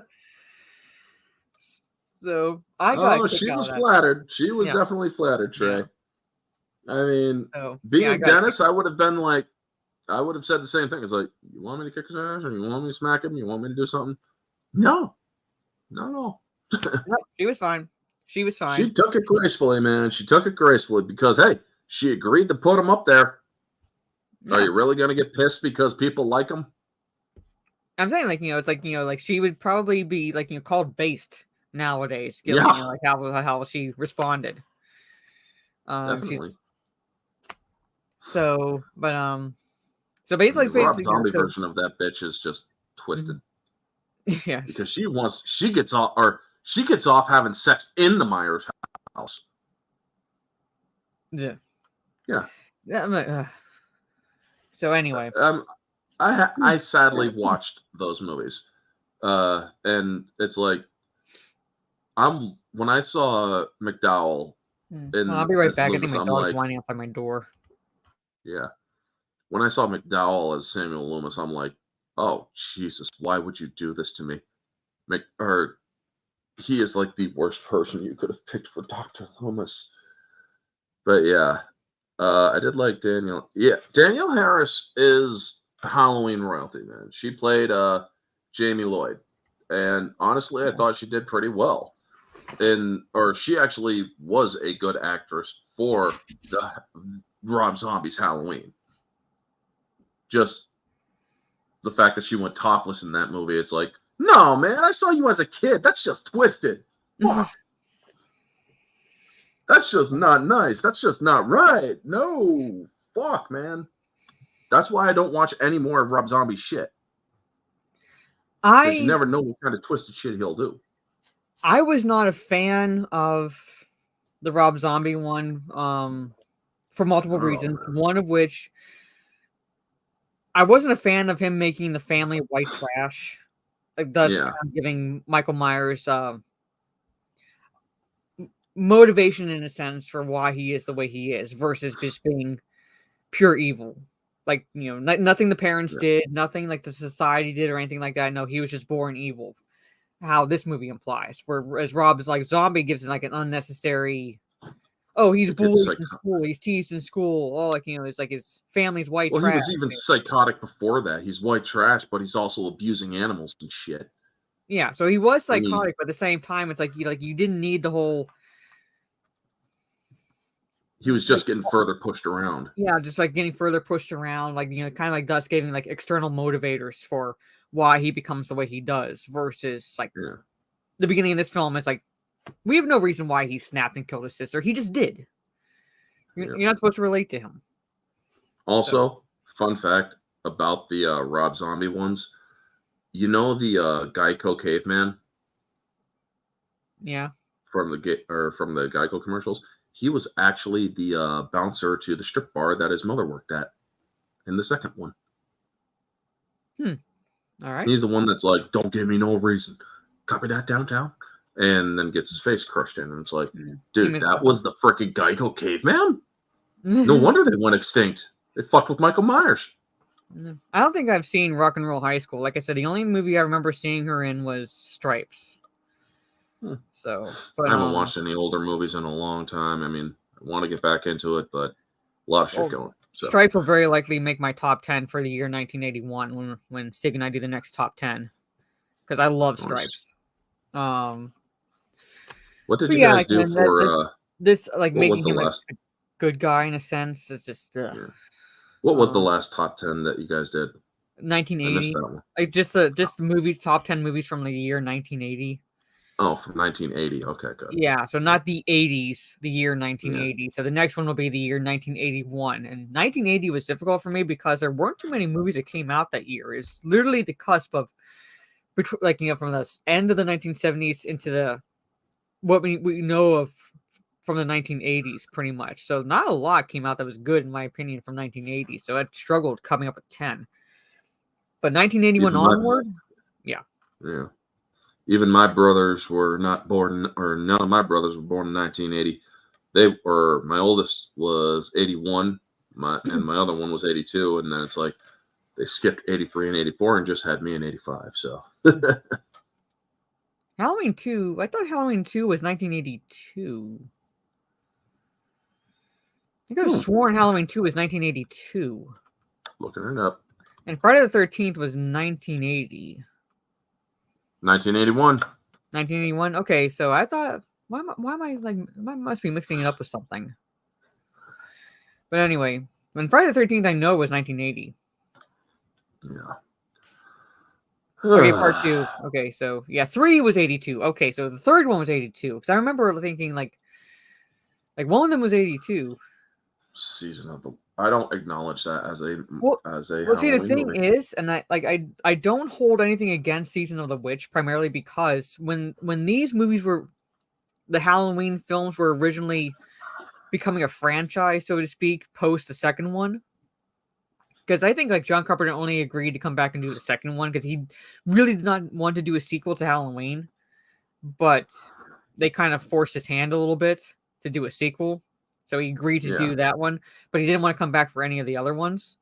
So I got. She was flattered. She was definitely flattered, Trey. Yeah. I mean, being Dennis, I would have been I would have said the same thing. It's like, you want me to kick his ass, or you want me to smack him? You want me to do something? No. No, she was fine. She was fine. She took it gracefully, man. She took it gracefully because, hey, she agreed to put him up there. Yeah. Are you really going to get pissed because people like him? I'm saying, it's she would probably be called based nowadays. Given, how she responded. Definitely. So basically, the Rob Zombie version of that bitch is just twisted. Yeah, because she gets off having sex in the Myers house. Yeah. Yeah. So anyway, I sadly watched those movies, and it's like when I saw McDowell. I'll be right back. I think my dog's whining outside my door. Yeah, when I saw McDowell as Samuel Loomis, I'm like, oh, Jesus, why would you do this to me? He is like the worst person you could have picked for Dr. Loomis. But yeah, I did like Danielle. Yeah, Danielle Harris is Halloween royalty, man. She played Jamie Lloyd. And honestly, I thought she did pretty well. She actually was a good actress for the Rob Zombie's Halloween. just the fact that she went topless in that movie. It's like, no, man, I saw you as a kid. That's just twisted. Fuck. That's just not nice. That's just not right. No, fuck, man. That's why I don't watch any more of Rob Zombie's shit. Because you never know what kind of twisted shit he'll do. I was not a fan of the Rob Zombie one for multiple reasons. One of which, I wasn't a fan of him making the family white trash. Like, thus kind of giving Michael Myers motivation in a sense for why he is the way he is versus just being pure evil. Like, you know, nothing the parents did, nothing like the society did or anything like that. No, he was just born evil. How this movie implies. Whereas Rob is like, Zombie gives it like an unnecessary, oh, he's bullied in school, he's teased in school. Oh, like, you know, it's like his family's white trash. He was even psychotic before that. He's white trash, but he's also abusing animals and shit. Yeah, so he was psychotic, but at the same time, it's like you didn't need the whole. He was just getting further pushed around. Yeah, just like getting further pushed around, like, you know, kind of like thus giving like external motivators for why he becomes the way he does versus like the beginning of this film. It's like, we have no reason why he snapped and killed his sister. He just did. You're not supposed to relate to him. Also, fun fact about the Rob Zombie ones. You know the Geico caveman? Yeah. From the Geico commercials? He was actually the bouncer to the strip bar that his mother worked at in the second one. All right. He's the one that's like, don't give me no reason. Copy that downtown. And then gets his face crushed in. And it's like, dude, that was the freaking Geico caveman? No wonder they went extinct. They fucked with Michael Myers. I don't think I've seen Rock and Roll High School. Like I said, the only movie I remember seeing her in was Stripes. So, but, I haven't watched any older movies in a long time. I mean, I want to get back into it, but a lot of shit going. So. Stripes will very likely make my top 10 for the year 1981 when Stig and I do the next top 10, because I love Stripes. What did you guys do for this? Like making him a good guy in a sense. It's just. What was the last top 10 that you guys did? 1980. Like just the movies, top 10 movies from the year 1980. Oh, from 1980. Okay, good. Yeah, so not the 80s, the year 1980. So the next one will be the year 1981. And 1980 was difficult for me because there weren't too many movies that came out that year. It's literally the cusp of, like, you know, from the end of the 1970s into the what we know of from the 1980s, pretty much. So not a lot came out that was good, in my opinion, from 1980. So I struggled coming up with 10. But 1981 onward, yeah. Even my brothers were not born, or none of my brothers were born in 1980. My oldest was 81, and my other one was 82, and then it's like they skipped 83 and 84 and just had me in 85. So Halloween 2, I thought Halloween 2 was 1982. I think I was sworn Halloween 2 was 1982. Looking it up. And Friday the 13th was 1980. 1981. 1981. Okay, so I thought, why am I like, I must be mixing it up with something. But anyway, when Friday the 13th, I know it was 1980. Yeah. Okay, part 2. Okay, so yeah, 3 was 82. Okay, so the third one was 82 because I remember thinking like one of them was 82. Season of the. I don't acknowledge that as a. Well, see, the thing is, and I don't hold anything against Season of the Witch, primarily because when these movies were, the Halloween films were originally becoming a franchise, so to speak, post the second one. Because I think like John Carpenter only agreed to come back and do the second one because he really did not want to do a sequel to Halloween, but they kind of forced his hand a little bit to do a sequel. So he agreed to do that one, but he didn't want to come back for any of the other ones.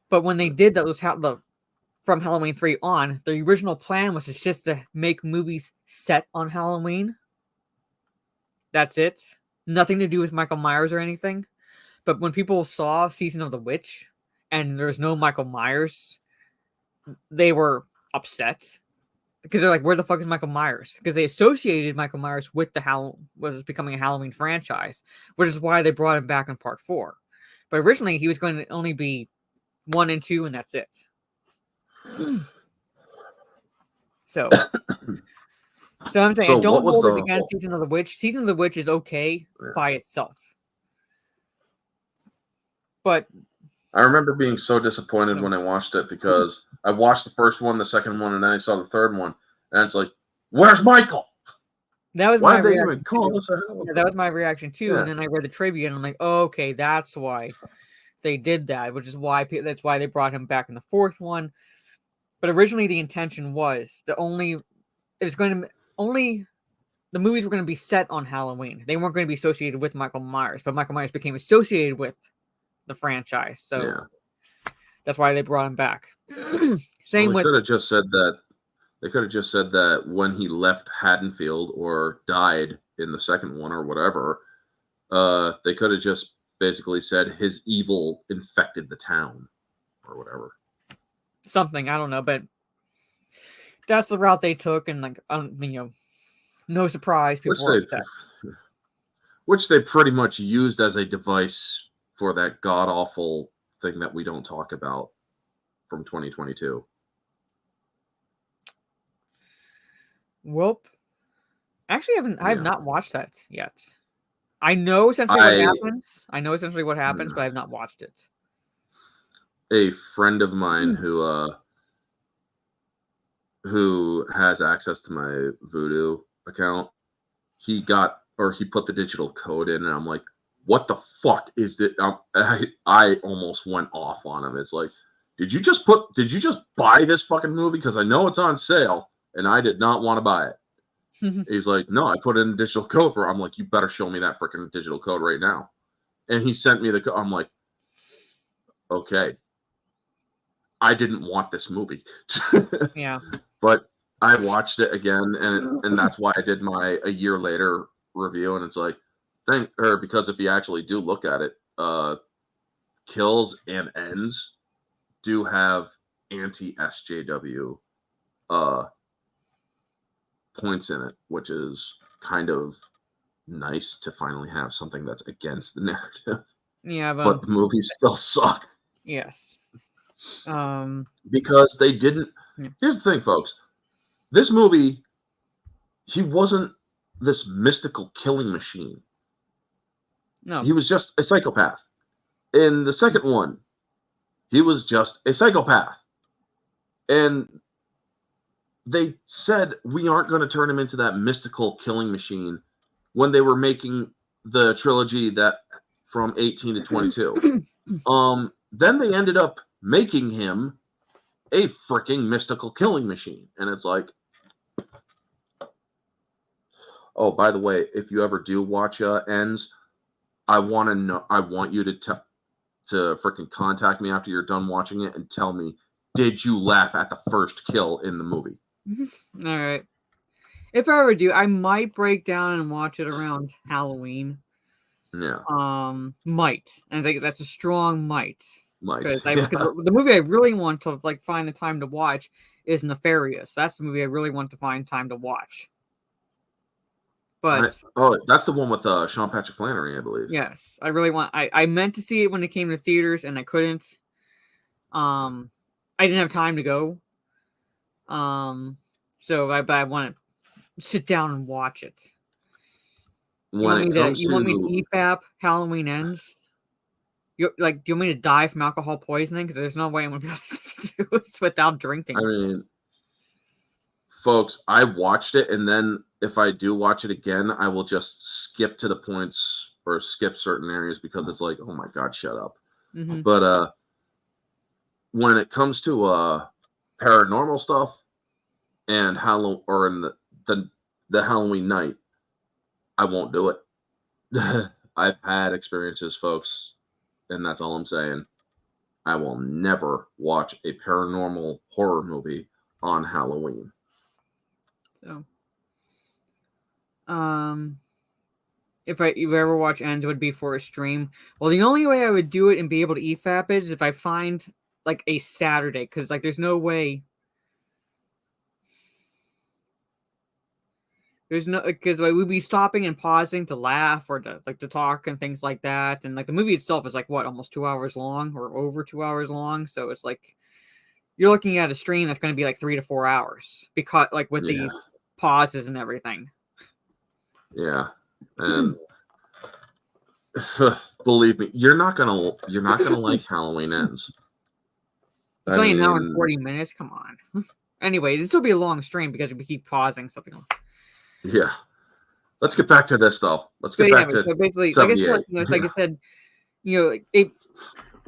But when they did that, from Halloween 3 on, the original plan was just to make movies set on Halloween. That's it. Nothing to do with Michael Myers or anything. But when people saw Season of the Witch and there's no Michael Myers, they were upset. Because they're like, where the fuck is Michael Myers? Because they associated Michael Myers with was becoming a Halloween franchise, which is why they brought him back in part 4. But originally, he was going to only be 1 and 2, and that's it. So I'm saying, So don't what was hold it the- against Season of the Witch. Season of the Witch is okay by itself. But I remember being so disappointed when I watched it because I watched the first one, the second one, and then I saw the third one, and it's like, where's Michael? that was Why my did they reaction. even call this a hell? Yeah, that was my reaction too. Yeah. And then I read the trivia, and I'm like, oh, okay, that's why they did that, which is why that's why they brought him back in the fourth one. But originally, the intention was the movies were going to be set on Halloween. They weren't going to be associated with Michael Myers, but Michael Myers became associated with the franchise, so that's why they brought him back. Same with. Could have just said that. They could have just said that when he left Haddonfield or died in the second one or whatever, they could have just basically said his evil infected the town or whatever. Something, I don't know, but that's the route they took, and like, no surprise, people were upset. Which they pretty much used as a device for that god-awful thing that we don't talk about from 2022. Well, actually, I have not watched that yet. I know essentially what happens. But I have not watched it. A friend of mine who has access to my Voodoo account, he put the digital code in, and I'm like, what the fuck is that? I almost went off on him. It's like, did you just buy this fucking movie? Because I know it's on sale, and I did not want to buy it. He's like, no, I put in a digital code for it. I'm like, you better show me that freaking digital code right now. And he sent me the code. I'm like, okay. I didn't want this movie. Yeah. But I watched it again, and that's why I did my a year later review. And it's like, because if you actually do look at it, Kills and Ends do have anti-SJW points in it, which is kind of nice to finally have something that's against the narrative. Yeah, but the movies still suck. Yes. Because they didn't. Here's the thing, folks. This movie, he wasn't this mystical killing machine. No. He was just a psychopath. In the second one, he was just a psychopath. And they said, we aren't going to turn him into that mystical killing machine when they were making the trilogy that from 18 to 22. Then they ended up making him a freaking mystical killing machine. And it's like, oh, by the way, if you ever do watch Ends, I want you to freaking contact me after you're done watching it and tell me, did you laugh at the first kill in the movie? All right. If I ever do, I might break down and watch it around Halloween. Yeah. Might. And I think that's a strong might. Might. Because the movie I really want to find the time to watch is Nefarious. That's the movie I really want to find time to watch. But that's the one with Sean Patrick Flannery, I believe. Yes, I really want. I meant to see it when it came to theaters, and I couldn't. I didn't have time to go. So I want to sit down and watch it. You want me to EFAP Halloween Ends? Do you want me to die from alcohol poisoning? Because there's no way I'm going to be able to do it without drinking. I mean, folks, I watched it, and then if I do watch it again, I will just skip to the points or skip certain areas because it's like, oh my God, shut up. Mm-hmm. But when it comes to paranormal stuff and Halloween or in the Halloween night, I won't do it. I've had experiences, folks, and that's all I'm saying. I will never watch a paranormal horror movie on Halloween. So, if you ever watch Ends, it would be for a stream. Well, the only way I would do it and be able to EFAP it is if I find like a Saturday, because like there's no way. There's no because like, we'd be stopping and pausing to laugh or to talk and things like that. And like the movie itself is like what almost 2 hours long or over 2 hours long. So it's like you're looking at a stream that's going to be like 3 to 4 hours because like with the pauses and everything. Yeah, and believe me, you're not gonna like Halloween Ends. It's only an hour and 40 minutes. Come on. Anyways, it'll still be a long stream because we keep pausing something. Yeah. Let's get back to this though. Let's get back to so basically, 78. like I said,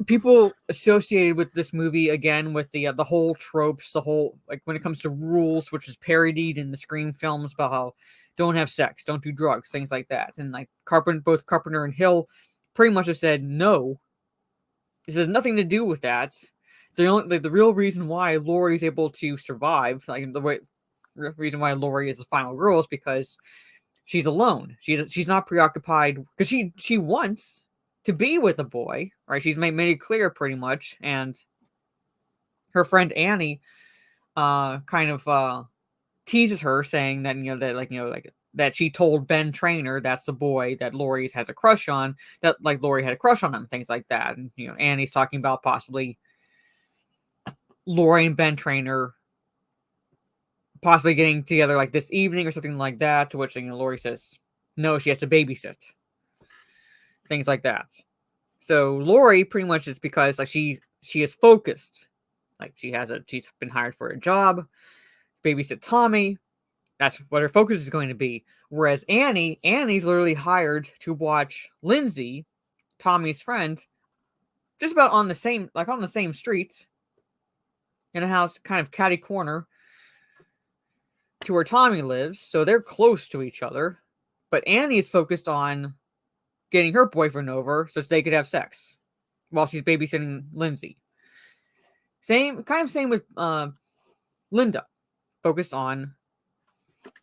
people associated with this movie again with the whole tropes, the whole like when it comes to rules, which is parodied in the Scream films about how don't have sex, don't do drugs, things like that, and like both Carpenter and Hill pretty much have said no. This has nothing to do with that. The real reason why Laurie is able to survive, like the reason why Laurie is the final girl, is because she's alone. She's not preoccupied because she wants to be with a boy, right? She's made it clear pretty much, and her friend Annie, kind of teases her, saying that that she told Ben Traynor, that's the boy that Laurie has a crush on, that like Laurie had a crush on him, things like that, and Annie's talking about possibly Laurie and Ben Traynor possibly getting together like this evening or something like that, to which Laurie says no, she has to babysit, things like that. So Laurie pretty much is because like she is focused, like she's been hired for a job, babysit Tommy. That's what her focus is going to be. Whereas Annie's literally hired to watch Lindsay, Tommy's friend, just about on the same street, in a house kind of catty corner to where Tommy lives. So they're close to each other. But Annie is focused on getting her boyfriend over so they could have sex while she's babysitting Lindsay. Same with Linda, focused on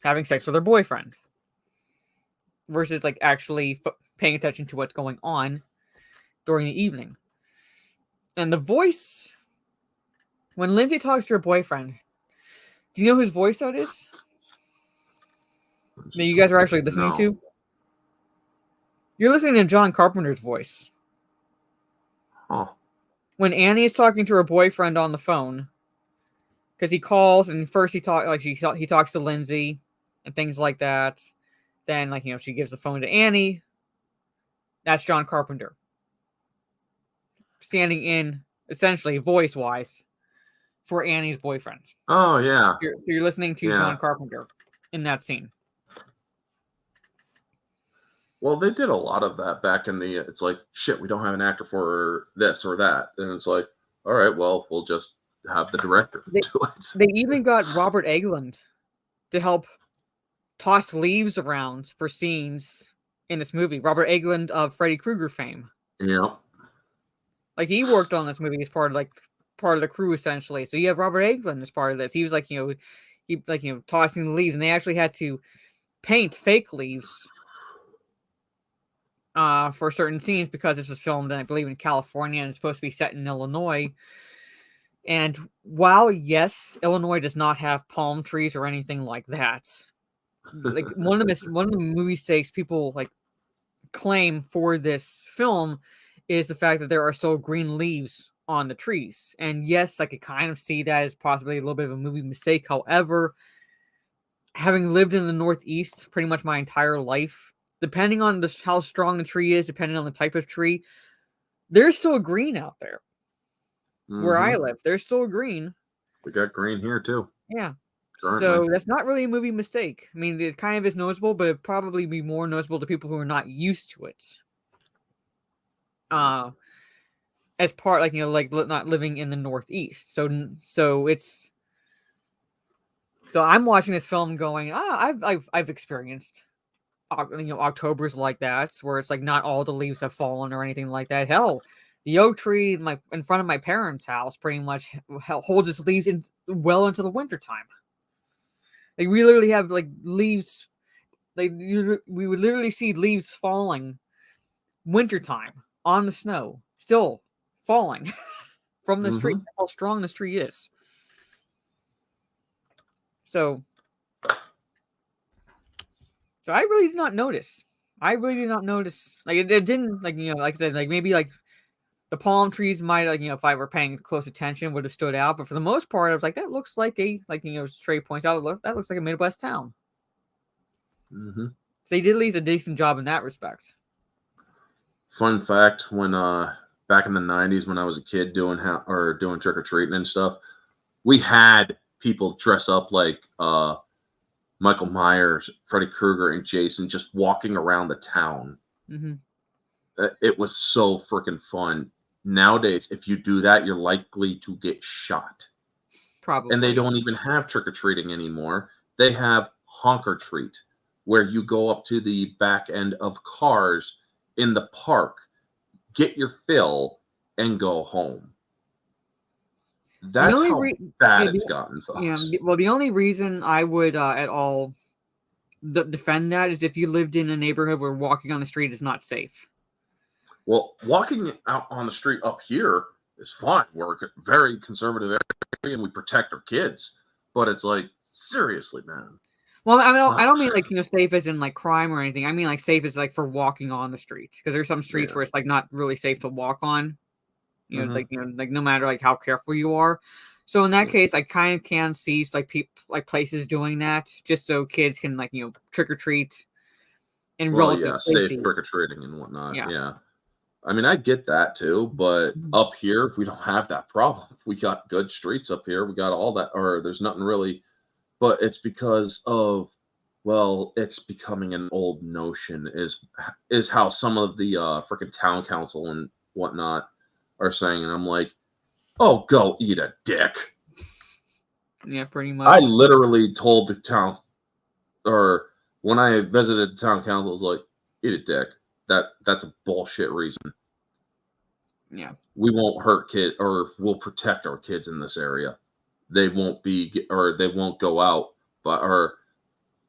having sex with her boyfriend versus like actually paying attention to what's going on during the evening. And the voice, when Lindsay talks to her boyfriend, do you know whose voice that is? That you guys are actually listening to? You're listening to John Carpenter's voice. Oh. When Annie is talking to her boyfriend on the phone, because he calls and first he talks to Lindsay and things like that. Then she gives the phone to Annie. That's John Carpenter standing in essentially voice wise for Annie's boyfriend. Oh yeah. You're listening to John Carpenter in that scene. Well, they did a lot of that back in the. It's like shit. We don't have an actor for this or that, and it's like, all right, well, we'll just have the director do it. They even got Robert Englund to help toss leaves around for scenes in this movie. Robert Englund of Freddy Krueger fame. Yeah. Like he worked on this movie as part of the crew essentially. So you have Robert Englund as part of this. He was tossing the leaves, and they actually had to paint fake leaves for certain scenes because this was filmed, I believe, in California and it's supposed to be set in Illinois. And while yes, Illinois does not have palm trees or anything like that, like one of the movie mistakes people claim for this film is the fact that there are still green leaves on the trees. And yes, I could kind of see that as possibly a little bit of a movie mistake. However, having lived in the Northeast pretty much my entire life, depending on how strong the tree is, depending on the type of tree, there's still green out there. Mm-hmm. Where I live, there's still green. We got green here too. Yeah. Currently. So that's not really a movie mistake. I mean, it kind of is noticeable, but it'd probably be more noticeable to people who are not used to it. As part, not living in the Northeast. So I'm watching this film going, I've experienced Octobers like that, where it's like not all the leaves have fallen or anything like that. Hell, the oak tree in front of my parents' house pretty much holds its leaves well into the wintertime. Like we literally have leaves, we would literally see leaves falling wintertime on the snow, still falling from this tree. How strong this tree is. So I really did not notice. I really did not notice. Like it didn't like like I said, like maybe like the palm trees might like if I were paying close attention would have stood out, but for the most part I was like that looks like a like Trey points out that looks like a Midwest town. Mm-hmm. So they did at least a decent job in that respect. Fun fact: when back in the '90s, when I was a kid doing trick or treating and stuff, we had people dress up like Michael Myers, Freddy Krueger, and Jason just walking around the town. Mm-hmm. It was so freaking fun. Nowadays, if you do that, you're likely to get shot. Probably. And they don't even have trick or treating anymore. They have honk or treat, where you go up to the back end of cars in the park, get your fill, and go home. That's how bad it's gotten, folks. Yeah, well, the only reason I would at all defend that is if you lived in a neighborhood where walking on the street is not safe. Well, walking out on the street up here is fine. We're a very conservative area and we protect our kids. But it's like, seriously, man. Well, I don't mean like safe as in like crime or anything. I mean like safe as like for walking on the streets, because there's some streets where it's like not really safe to walk on. Like no matter like how careful you are. So in that case, I kind of can see like places doing that just so kids can like trick or treat in relative safety. Safe trick or treating and whatnot. Yeah. I mean, I get that too, but up here we don't have that problem. We got good streets up here. We got all that, or there's nothing really. But it's because of, well, it's becoming an old notion. Is how some of the freaking town council and whatnot are saying, and I'm like, oh, go eat a dick. Yeah, pretty much. I literally told the town, or when I visited the town council, I was like, eat a dick. That's a bullshit reason. Yeah. We won't hurt kids, or we'll protect our kids in this area. They won't go out, but our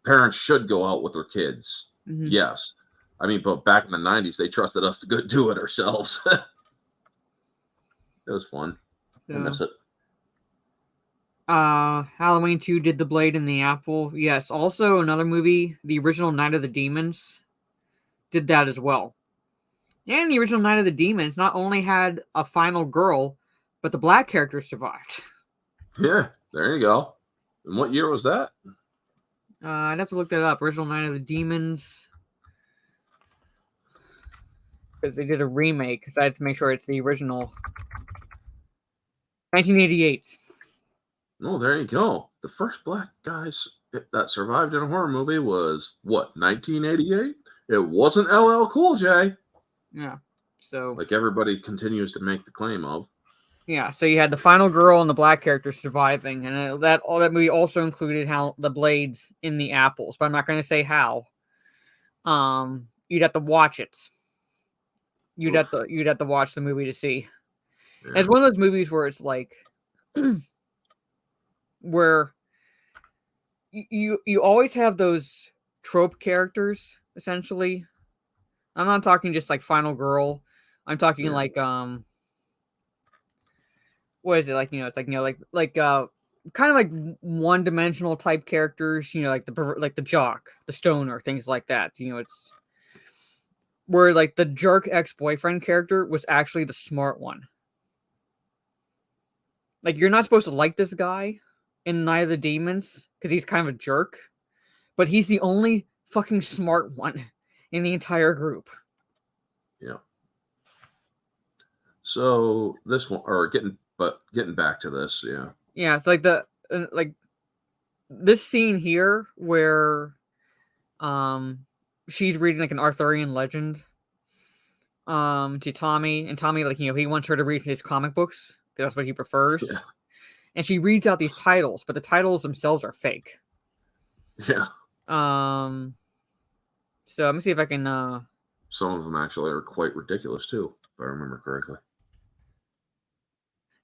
parents should go out with their kids. Mm-hmm. Yes. I mean, but back in the 90s, they trusted us to go do it ourselves. It was fun. I miss it. Halloween 2 did The Blade and the Apple. Yes. Also, another movie, the original Night of the Demons, did that as well. And the original Night of the Demons not only had a final girl, but the black character survived. Yeah, there you go. And what year was that? I'd have to look that up. Original Night of the Demons. Because they did a remake, so I had to make sure it's the original. 1988. Oh, there you go. The first black guys that survived in a horror movie was, what, 1988? It wasn't LL Cool J. Yeah, so... like everybody continues to make the claim of. Yeah, so you had the final girl and the black character surviving, and that movie also included how the blades in the apples, but I'm not going to say how. You'd have to watch it. You'd have to watch the movie to see. Yeah. It's one of those movies where it's like, where you always have those trope characters. Essentially, I'm not talking just like final girl. I'm talking like what is it like? It's like kind of like one-dimensional type characters. Like the jock, the stoner, things like that. It's where like the jerk ex-boyfriend character was actually the smart one. Like you're not supposed to like this guy in Night of the Demons because he's kind of a jerk, but he's the only fucking smart one in the entire group. Yeah. So this one, or getting back to this, yeah. Yeah, it's like this scene here where she's reading like an Arthurian legend to Tommy, and Tommy like he wants her to read his comic books because that's what he prefers. Yeah. And she reads out these titles, but the titles themselves are fake. Yeah. So let me see if I can some of them actually are quite ridiculous too, if I remember correctly.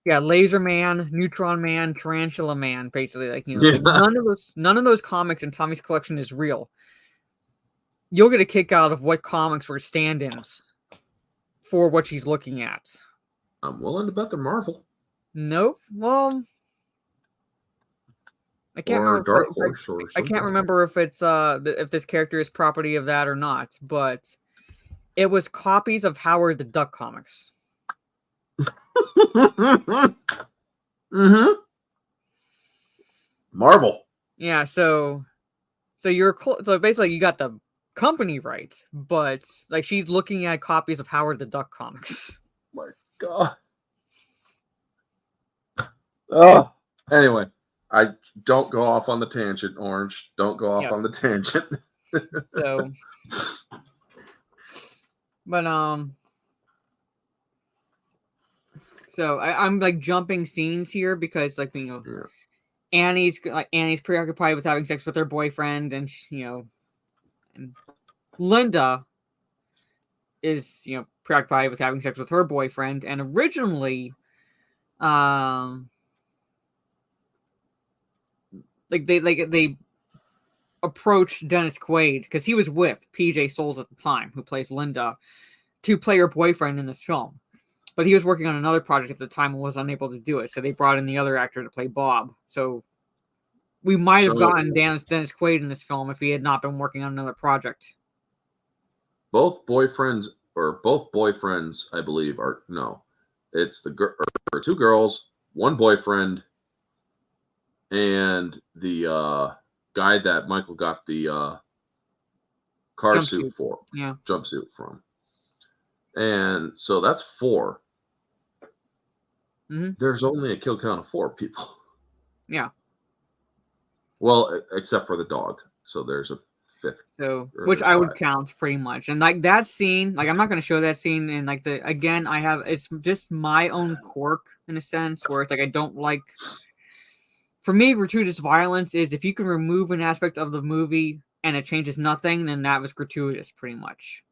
Yeah, Laser Man, Neutron Man, Tarantula Man, basically like like none of those comics in Tommy's collection is real. You'll get a kick out of what comics were stand-ins for what she's looking at. I'm willing to bet they're Marvel. Nope. Well, I can't or remember. Dark Horse or I can't something. remember if it's if this character is property of that or not, but it was copies of Howard the Duck comics. Mm-hmm. Marvel. Yeah, so so basically you got the company right, but like she's looking at copies of Howard the Duck comics. My God. Oh. Anyway, I don't go off on the tangent, Orange. Don't go off Yes. on the tangent. So, but so I'm like jumping scenes here because like Yeah. Annie's preoccupied with having sex with her boyfriend, and and Linda is preoccupied with having sex with her boyfriend, and originally, they approached Dennis Quaid because he was with PJ Souls at the time, who plays Linda, to play her boyfriend in this film. But he was working on another project at the time and was unable to do it, so they brought in the other actor to play Bob. So we might have gotten Dennis Quaid in this film if he had not been working on another project. Both boyfriends, I believe, are no. It's or two girls, one boyfriend, and the guy that Michael got the jumpsuit from. And so that's 4. Mm-hmm. There's only a kill count of 4 people. Yeah. Well, except for the dog. So there's a 5th. So, which I would count pretty much. And like that scene, like I'm not going to show that scene. And like it's just my own quirk in a sense where it's like I don't like. For me, gratuitous violence is if you can remove an aspect of the movie and it changes nothing, then that was gratuitous pretty much.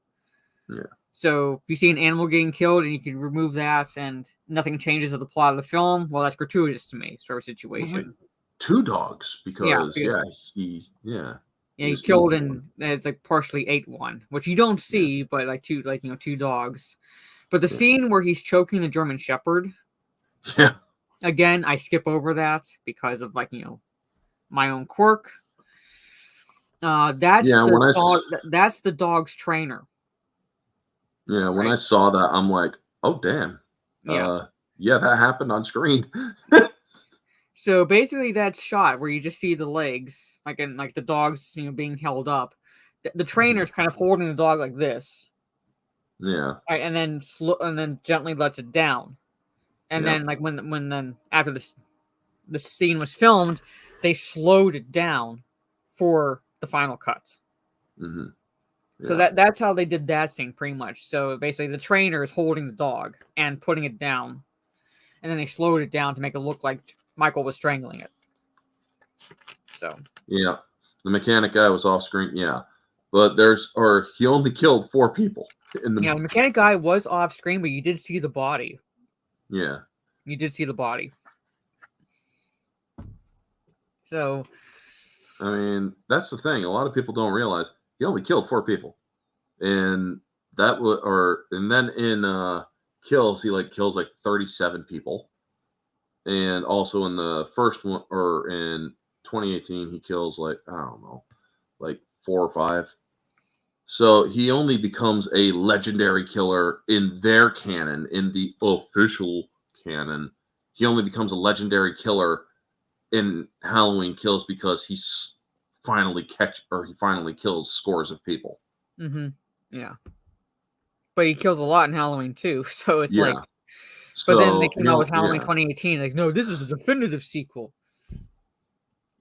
Yeah. So if you see an animal getting killed and you can remove that and nothing changes of the plot of the film, well, that's gratuitous to me, sort of situation. Like 2 dogs because he killed and it's like partially ate one, which you don't see, but like 2 dogs. But the scene where he's choking the German Shepherd, again, I skip over that because of my own quirk. That's the dog's trainer. Yeah, when I saw that, I'm like, oh damn. Yeah, that happened on screen. So basically, that shot where you just see the legs, like the dog's being held up. The trainer's kind of holding the dog like this. Yeah. Right, and then gently lets it down. And then like when after the scene was filmed, they slowed it down for the final cut. Mm-hmm. Yeah. So that's how they did that scene pretty much. So basically the trainer is holding the dog and putting it down. And then they slowed it down to make it look like Michael was strangling it. So yeah. The mechanic guy was off screen, but he only killed 4 people in the the mechanic guy was off screen, but you did see the body. Yeah. You did see the body. So I mean, that's the thing. A lot of people don't realize he only killed 4 people. And then in kills, he kills 37 people. And also in the first one, or in 2018, he kills I don't know, 4 or 5. So he only becomes a legendary killer in their canon, in the official canon. He only becomes a legendary killer in Halloween Kills because he finally kills scores of people. Mm-hmm. Yeah. But he kills a lot in Halloween too, so it's but then they came out with Halloween 2018. Like, no, this is the definitive sequel.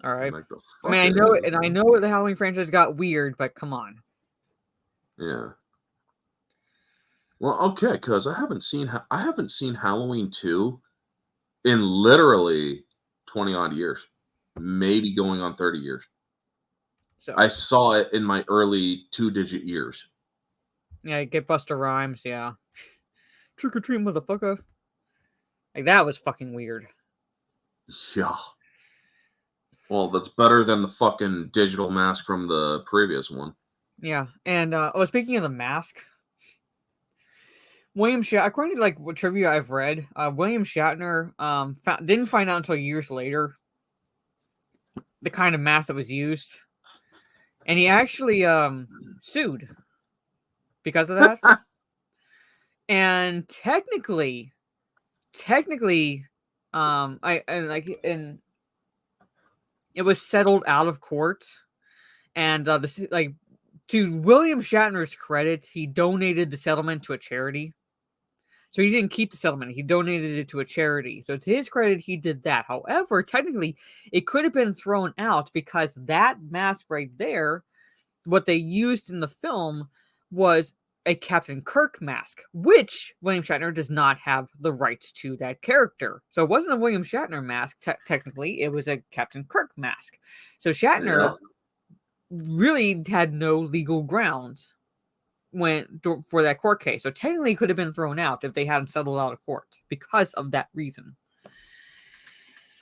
All right. I mean, I know the Halloween franchise got weird, but come on. Yeah. Well, okay, because I haven't seen Halloween 2 in literally 20 odd years, maybe going on 30 years. So I saw it in my early 2-digit years. Yeah, get Busta Rhymes. Yeah. Trick or treat, motherfucker. Like, that was fucking weird. Yeah. Well, that's better than the fucking digital mask from the previous one. Yeah, and speaking of the mask, William Shatner, according to what trivia I've read, William Shatner didn't find out until years later the kind of mask that was used, and he actually sued because of that. And technically, and it was settled out of court, and to William Shatner's credit, he donated the settlement to a charity. So he didn't keep the settlement; he donated it to a charity. So to his credit, he did that. However, technically, it could have been thrown out because that mask right there, what they used in the film, was a Captain Kirk mask, which William Shatner does not have the rights to that character. So it wasn't a William Shatner mask, technically. It was a Captain Kirk mask. So Shatner really had no legal ground for that court case. So technically it could have been thrown out if they hadn't settled out of court because of that reason.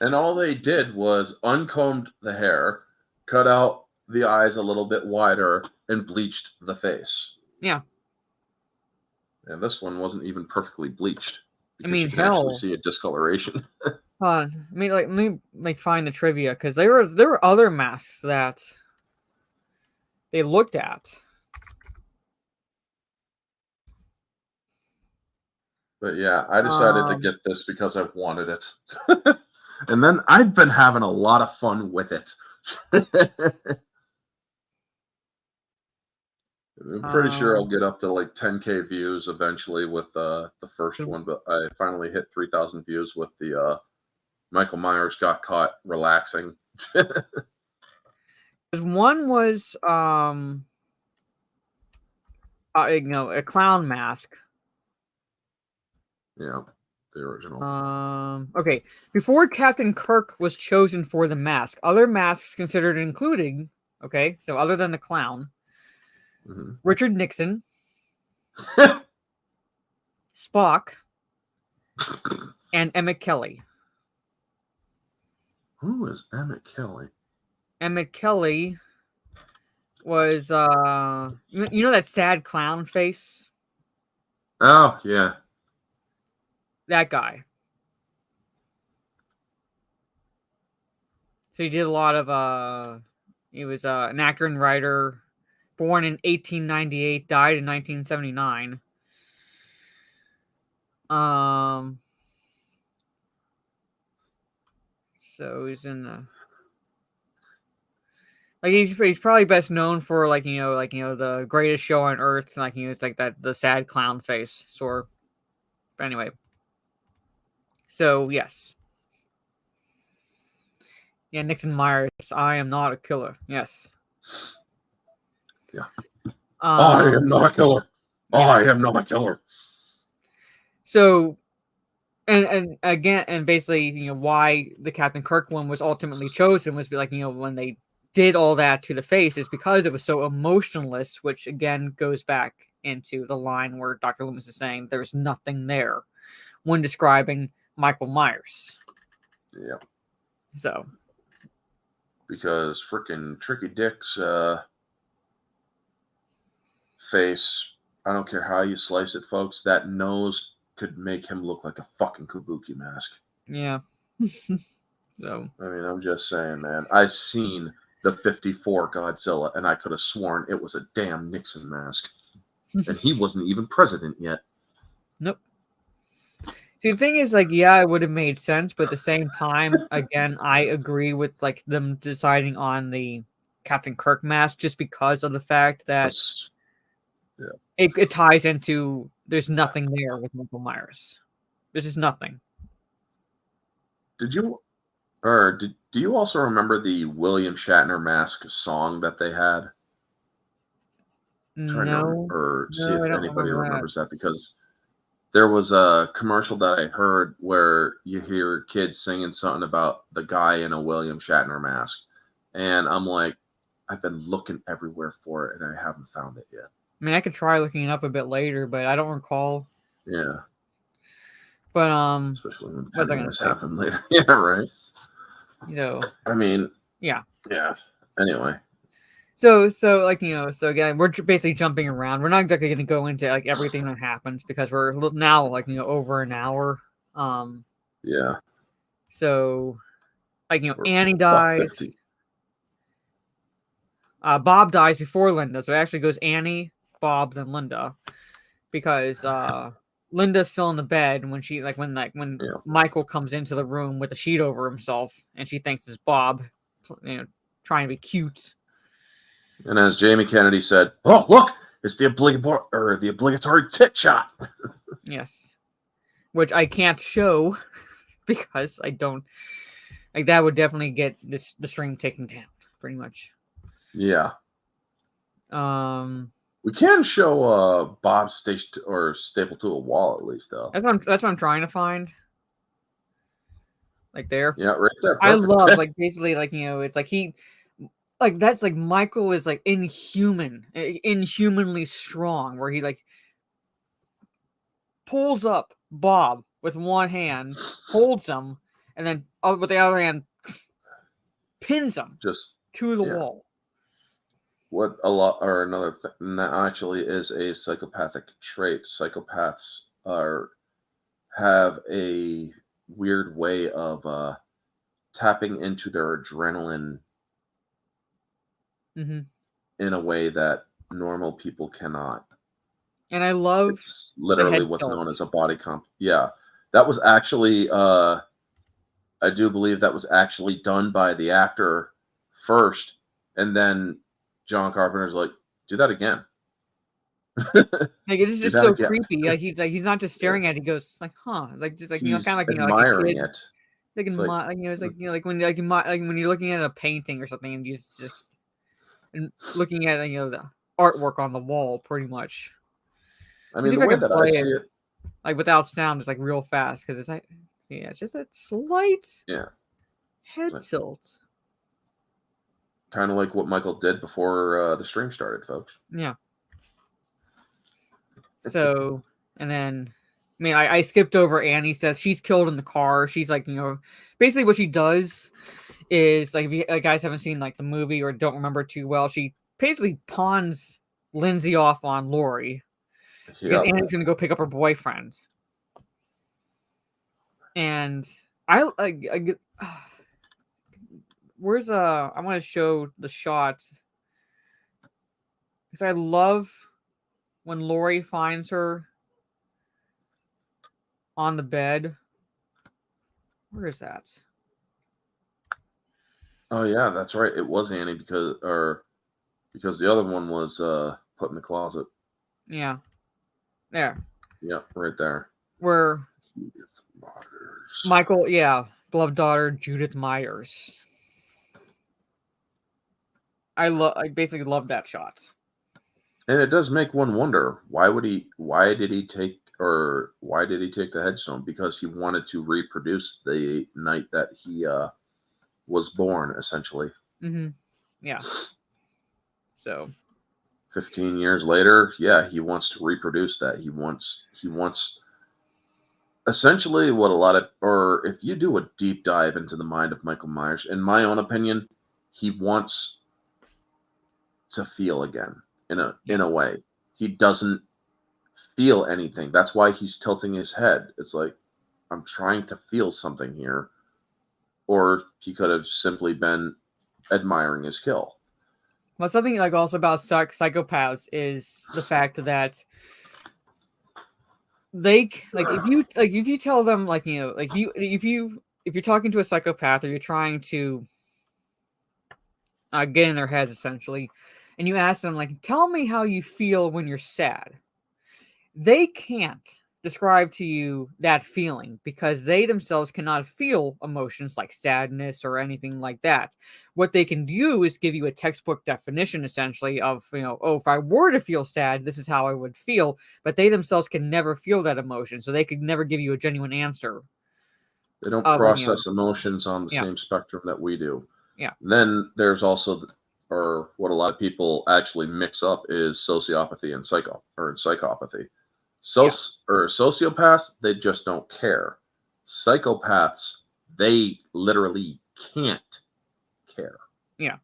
And all they did was uncombed the hair, cut out the eyes a little bit wider, and bleached the face. Yeah. And this one wasn't even perfectly bleached. I mean, you can actually see a discoloration. Let me find the trivia, because there were other masks that they looked at. But yeah, I decided to get this because I wanted it. And then I've been having a lot of fun with it. I'm pretty sure I'll get up to like 10K views eventually with the first one, but I finally hit 3,000 views with the Michael Myers got caught relaxing. One was a clown mask. Yeah, the original. Okay, before Captain Kirk was chosen for the mask, other masks considered including, okay, so other than the clown, Richard Nixon, Spock, and Emmett Kelly. Who is Emmett Kelly? Emmett Kelly was you know that sad clown face? Oh, yeah. That guy. So he did a lot of he was an actor and writer, born in 1898, died in 1979. So he's in the he's probably best known for the Greatest Show on Earth, it's like that the sad clown face sort. But anyway, so yes, yeah, Nixon Myers. I am not a killer. Yes. Yeah. I am not a killer. Yes. I am not a killer. So, and again, and basically, why the Captain Kirk one was ultimately chosen was when they did all that to the face is because it was so emotionless, which again goes back into the line where Dr. Loomis is saying there's nothing there when describing Michael Myers. Yeah. So. Because freaking Tricky Dick's face, I don't care how you slice it, folks, that nose could make him look like a fucking kabuki mask. Yeah. So. I mean, I'm just saying, man. I've seen the 54 Godzilla, and I could have sworn it was a damn Nixon mask. And he wasn't even president yet. Nope. See, the thing is, it would have made sense, but at the same time, again, I agree with them deciding on the Captain Kirk mask just because of the fact that it ties into there's nothing there with Michael Myers. There's just nothing. Do you also remember the William Shatner mask song that they had? No. See if anybody remembers that, because there was a commercial that I heard where you hear kids singing something about the guy in a William Shatner mask. And I'm like, I've been looking everywhere for it, and I haven't found it yet. I mean, I could try looking it up a bit later, but I don't recall. Yeah. But, especially when this happened later. Yeah, right. So. I mean. Yeah. Yeah. Anyway. So again, we're basically jumping around. We're not exactly going to go into everything that happens because we're now over an hour. Yeah. So, Annie dies. Bob dies before Linda, so it actually goes Annie, Bob, then Linda, because Linda's still in the bed when when Yeah. Michael comes into the room with a sheet over himself, and she thinks it's Bob, trying to be cute. And as Jamie Kennedy said, "Oh, look, it's the obligatory tit shot." Yes, which I can't show because I don't like that. Would definitely get the stream taken down, pretty much. Yeah. Um, We can show Bob stapled to a wall at least, though. that's what I'm trying to find. Like there. Yeah, right there. I Perfect. love basically it's like he that's like Michael is like inhumanly strong, where he pulls up Bob with one hand, holds him, and then with the other hand pins him just to the wall. What a lot or another thing that actually is a psychopathic trait. Psychopaths have a weird way of tapping into their adrenaline in a way that normal people cannot. And I love it's literally what's known as a body comp. Yeah, that was actually I do believe that was actually done by the actor first, and then John Carpenter's like, do that again. Like it's just so creepy. Like he's not just staring at it. He goes like, huh? It's like just like he's kind of like admiring like a kid. it. Like it's like like when when you're looking at a painting or something and you just and looking at the artwork on the wall, pretty much. I mean, the way that I see it, like without sound, is like real fast because it's like it's just a slight head tilt. Kind of like what Michael did before the stream started, folks. Yeah. So, and then, I mean, I skipped over Annie says she's killed in the car. She's like, basically what she does is like, if you guys haven't seen like the movie or don't remember too well, she basically pawns Lindsay off on Lori because Annie's going to go pick up her boyfriend. And I want to show the shot because I love when Lori finds her on the bed. Where is that? Oh yeah, that's right. It was Annie because the other one was put in the closet. Yeah. There. Yeah, right there. Where Michael, beloved daughter Judith Myers. I basically love that shot. And it does make one wonder, why did he take the headstone? Because he wanted to reproduce the night that he was born, essentially. Mm-hmm. Yeah. So 15 years later, he wants to reproduce that. He wants essentially what a lot of, or if you do a deep dive into the mind of Michael Myers, in my own opinion, he wants to feel again. In a way, he doesn't feel anything. That's why he's tilting his head. It's like, I'm trying to feel something here. Or he could have simply been admiring his kill. Well, something like also about psychopaths is the fact that they if you tell them if you're talking to a psychopath or you're trying to get in their heads essentially, and you ask them tell me how you feel when you're sad, they can't describe to you that feeling because they themselves cannot feel emotions like sadness or anything like that. What they can do is give you a textbook definition essentially of if I were to feel sad, this is how I would feel, but they themselves can never feel that emotion, so they could never give you a genuine answer. They don't process emotions on the same spectrum that we do. Then there's also or what a lot of people actually mix up is sociopathy and psychopathy. Sociopaths, they just don't care. Psychopaths, they literally can't care. Yeah.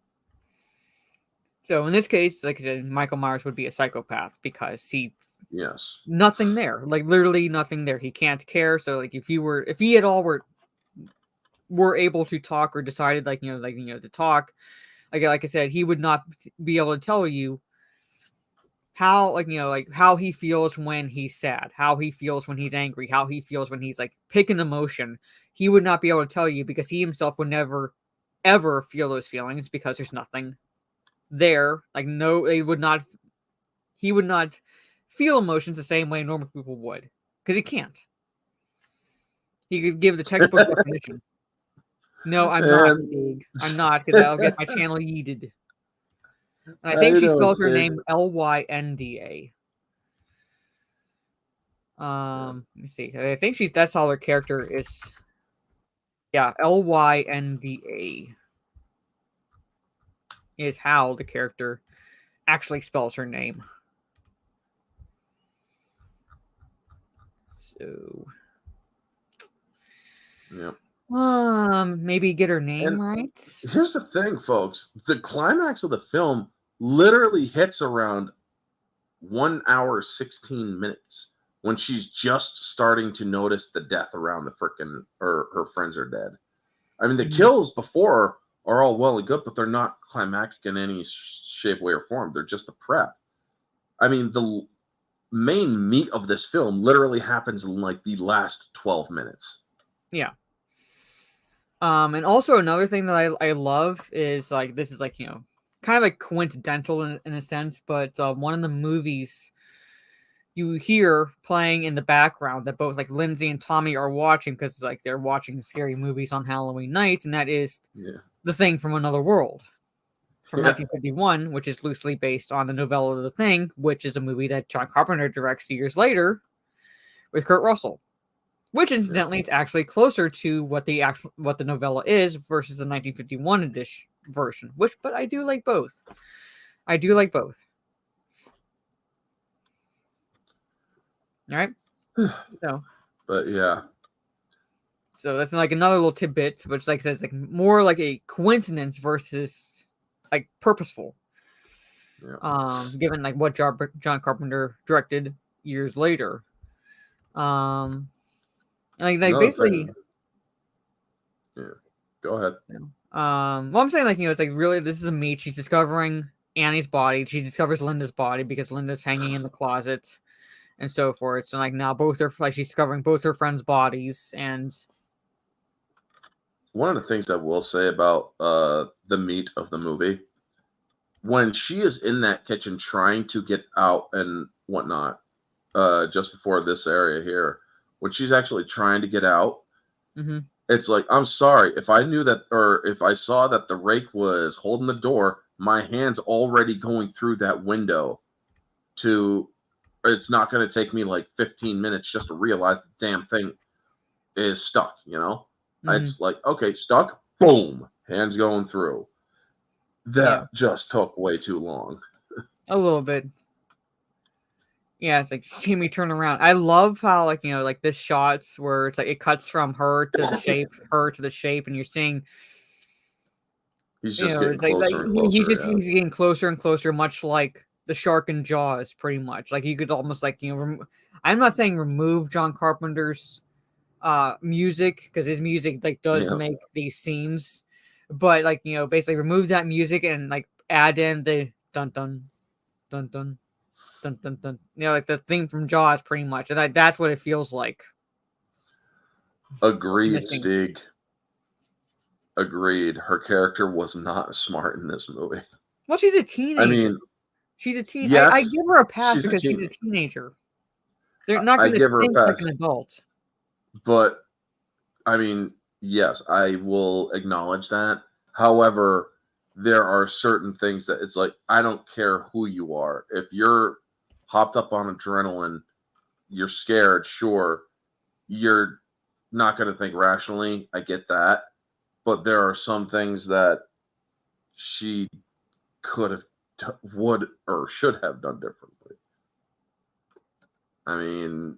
So in this case, like I said, Michael Myers would be a psychopath because nothing there, literally nothing there. He can't care. So if he at all were able to talk or decided to talk, like I said, he would not be able to tell you how, how he feels when he's sad, how he feels when he's angry, how he feels when he's like pick an emotion. He would not be able to tell you because he himself would never ever feel those feelings because there's nothing there. Like no, he would not feel emotions the same way normal people would because he can't. He could give the textbook definition. No, I'm not big. I'm not because I'll get my channel yeeted. And I think she spells her name Lynda. Let me see. I think that's how her character is. Yeah, Lynda is how the character actually spells her name. So, yeah. Maybe get her name right. Here's the thing, folks. The climax of the film literally hits around 1 hour 16 minutes when she's just starting to notice the death around the frickin' her friends are dead. I mean, the kills before are all well and good, but they're not climactic in any shape, way, or form. They're just the prep. I mean, the main meat of this film literally happens in like the last 12 minutes. Yeah. And also another thing that I love is like, this is like, kind of like coincidental in a sense, but one of the movies you hear playing in the background that both like Lindsay and Tommy are watching because like they're watching scary movies on Halloween night, and that is The Thing from Another World from 1951, which is loosely based on the novella The Thing, which is a movie that John Carpenter directs years later with Kurt Russell. Which, incidentally, is actually closer to what the novella is versus the 1951 edition version. But I do like both. All right. So. But yeah. So that's like another little tidbit, which, like I said, is like more like a coincidence versus like purposeful. Yeah. Given like what John Carpenter directed years later. Like basically, yeah. Go ahead. Well, I'm saying like it's like really this is a meet. She's discovering Annie's body. She discovers Linda's body because Linda's hanging in the closet, and so forth. So like now both are like she's discovering both her friends' bodies. And one of the things I will say about the meat of the movie, when she is in that kitchen trying to get out and whatnot, just before this area here. When she's actually trying to get out, it's like, I'm sorry, if I knew that, or if I saw that the rake was holding the door, my hand's already going through that window it's not going to take me like 15 minutes just to realize the damn thing is stuck, It's like, okay, stuck, boom, hands going through. That just took way too long. A little bit. Yeah, it's like Jamie turn around. I love how like this shots where it's like it cuts from her to the shape, and you're seeing he's just getting closer and closer. He's getting closer and closer, much like the shark in Jaws, pretty much. Like you could almost like I'm not saying remove John Carpenter's music because his music like does make these scenes, but like basically remove that music and like add in the dun dun dun dun. Dun, dun, dun. Like the thing from Jaws, pretty much, and that's what it feels like. Agreed, Stig. Agreed. Her character was not smart in this movie. Well, she's a teenager. I mean, she's a teen. Yes, I give her a pass because she's a teenager. They're not going to think like an adult. But I mean, yes, I will acknowledge that. However, there are certain things that it's like, I don't care who you are. If you're hopped up on adrenaline, you're scared, sure. You're not going to think rationally. I get that. But there are some things that she could have, would, or should have done differently. I mean,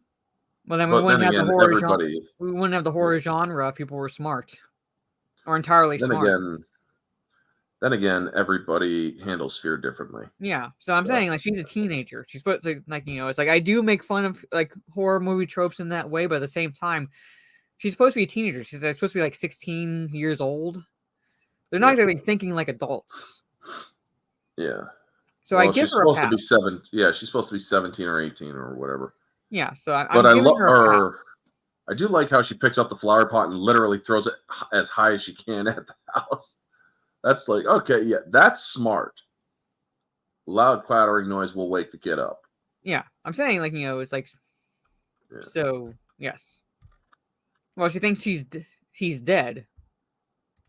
well, then we wouldn't have the horror genre. We wouldn't have the horror genre if people were smart or entirely smart. Then again, everybody handles fear differently. Yeah, so I'm saying like she's a teenager. She's supposed to like it's like I do make fun of like horror movie tropes in that way, but at the same time, she's supposed to be a teenager. She's supposed to be like 16 years old. They're not going to be thinking like adults. Yeah. So Well, I give she's her a supposed to pass. be 7. Yeah, she's supposed to be 17 or 18 or whatever. Yeah, so I'm But I giving her a pass. or I do like how she picks up the flower pot and literally throws it as high as she can at the house. That's like, okay, yeah, that's smart. Loud clattering noise will wake the kid up. Yeah, I'm saying like it's like Yeah. so yes. Well, she thinks he's dead,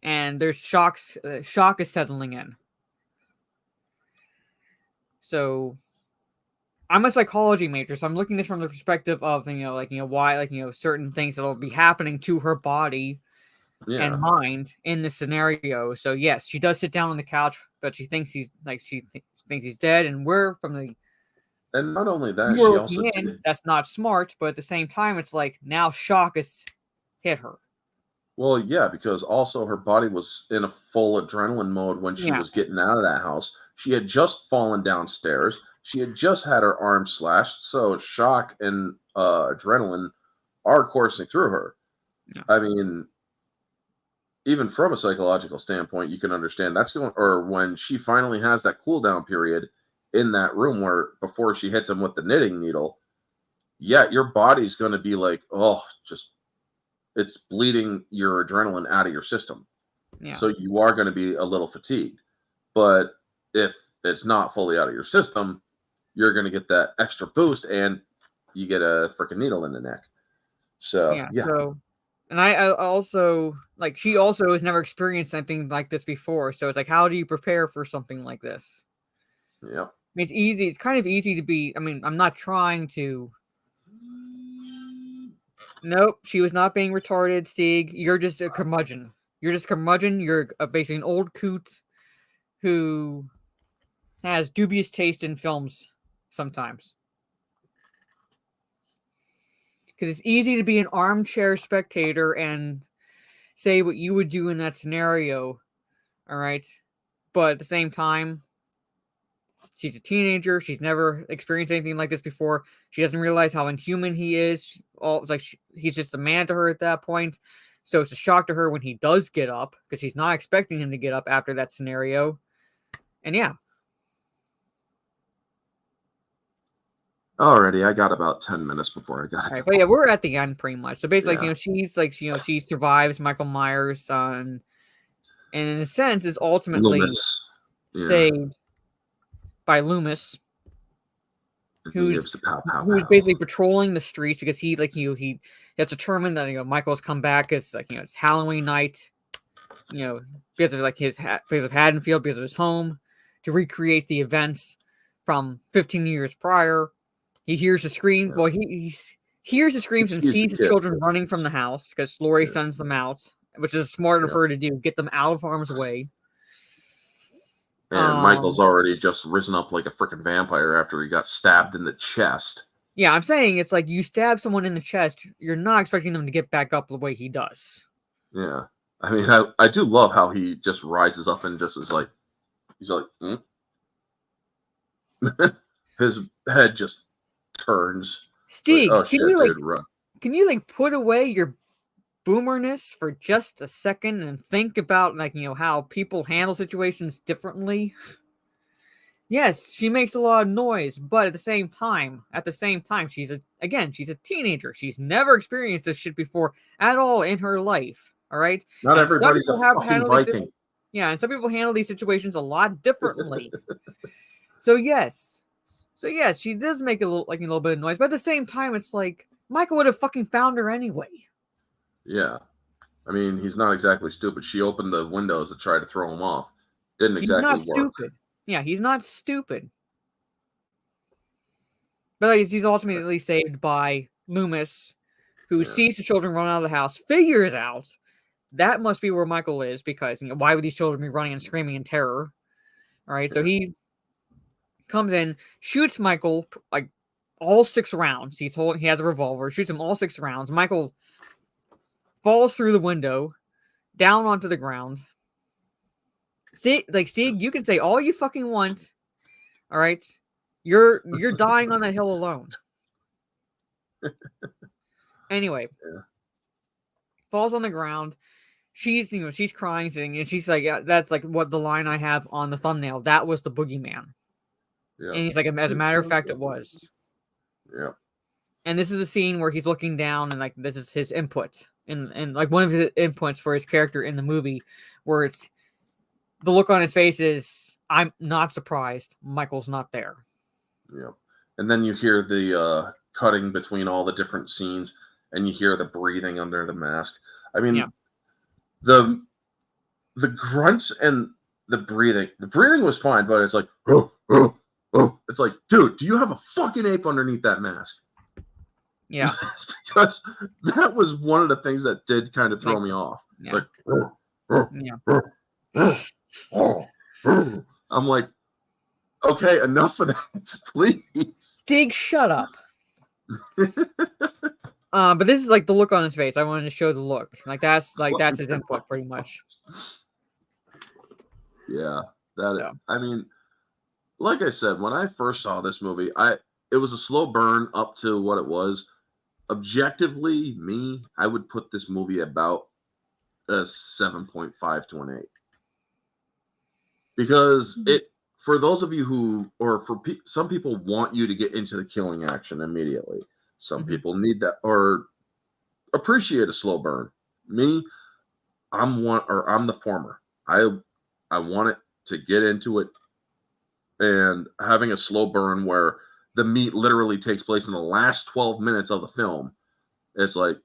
and there's shock is settling in. So I'm a psychology major, so I'm looking at this from the perspective of why certain things that'll be happening to her body and mind in this scenario. So yes, she does sit down on the couch, but she thinks thinks he's dead, and And not only that, we're she looking also in. did. That's not smart, but at the same time, it's like now shock has hit her. Well, yeah, because also her body was in a full adrenaline mode when she Yeah. was getting out of that house. She had just fallen downstairs. She had just had her arm slashed. So shock and adrenaline are coursing through her. Yeah. I mean, even from a psychological standpoint, you can understand that's going, or when she finally has that cool down period in that room where before she hits him with the knitting needle, yeah, your body's going to be like, oh, just it's bleeding your adrenaline out of your system. Yeah. So you are going to be a little fatigued. But if it's not fully out of your system, you're going to get that extra boost and you get a freaking needle in the neck. So, yeah. So, and I also like she also has never experienced anything like this before. So it's like, how do you prepare for something like this? Yeah. I mean, it's easy. It's kind of easy to be. I mean, I'm not trying to. Nope, she was not being retarded, Stieg. You're just a curmudgeon. You're just a curmudgeon. You're basically an old coot who has dubious taste in films sometimes. Because it's easy to be an armchair spectator and say what you would do in that scenario. All right. But at the same time, she's a teenager. She's never experienced anything like this before. She doesn't realize how inhuman he is. It's like he's just a man to her at that point. So it's a shock to her when he does get up because she's not expecting him to get up after that scenario. And yeah. Alrighty, I got about 10 minutes before I got All right, but yeah, we're at the end pretty much. So basically, she survives Michael Myers' son, and in a sense is ultimately saved by Loomis, who's basically patrolling the streets because he has determined that Michael's come back as it's Halloween night, because of because of Haddonfield, because of his home, to recreate the events from 15 years prior. He hears the scream. Yeah. Well, he hears the screams and sees the children running from the house because Laurie sends them out, which is smart of her to do, get them out of harm's way. And Michael's already just risen up like a freaking vampire after he got stabbed in the chest. Yeah, I'm saying it's like you stab someone in the chest, you're not expecting them to get back up the way he does. Yeah. I mean, I do love how he just rises up and just is like, he's like, his head just turns. Stieg, like, oh, can you put away your boomerness for just a second and think about how people handle situations differently? Yes, she makes a lot of noise, but at the same time, she's a teenager. She's never experienced this shit before at all in her life. All right, not everybody's a fucking Viking. Yeah, and some people handle these situations a lot differently. So yes, she does make a little bit of noise, but at the same time, it's like Michael would have fucking found her anyway. Yeah, I mean, he's not exactly stupid. She opened the windows to try to throw him off. Didn't exactly work. Stupid. Yeah, he's not stupid. But he's ultimately saved by Loomis, who sees the children run out of the house, figures out that must be where Michael is because why would these children be running and screaming in terror? All right, so he comes in, shoots Michael all 6 rounds. He has a revolver, shoots him all 6 rounds. Michael falls through the window, down onto the ground. See, Stieg, you can say all you fucking want. All right, you're dying on that hill alone. Anyway, falls on the ground. she's crying, sitting, and she's like, yeah, that's like what the line I have on the thumbnail. That was the boogeyman. Yeah. And he's like, as a matter of fact, it was. Yeah. And this is the scene where he's looking down, and like this is his input, and like one of his inputs for his character in the movie, where it's the look on his face is, I'm not surprised Michael's not there. Yeah. And then you hear the cutting between all the different scenes, and you hear the breathing under the mask. I mean, Yeah. the grunts and the breathing was fine, but it's like, oh, oh, oh. It's like, dude, do you have a fucking ape underneath that mask? Yeah. Because that was one of the things that did kind of throw me off. Yeah. It's like, I'm like, okay, enough of that, please. Stig, shut up. But this is like the look on his face. I wanted to show the look. That's his input pretty much. Yeah. So. I mean, like I said, when I first saw this movie, it was a slow burn up to what it was. Objectively, I would put this movie about a 7.5 to an 8. Because for those of you who, or some people want you to get into the killing action immediately. Some people need that or appreciate a slow burn. I'm the former. I want it to get into it, and having a slow burn where the meat literally takes place in the last 12 minutes of the film. It's like,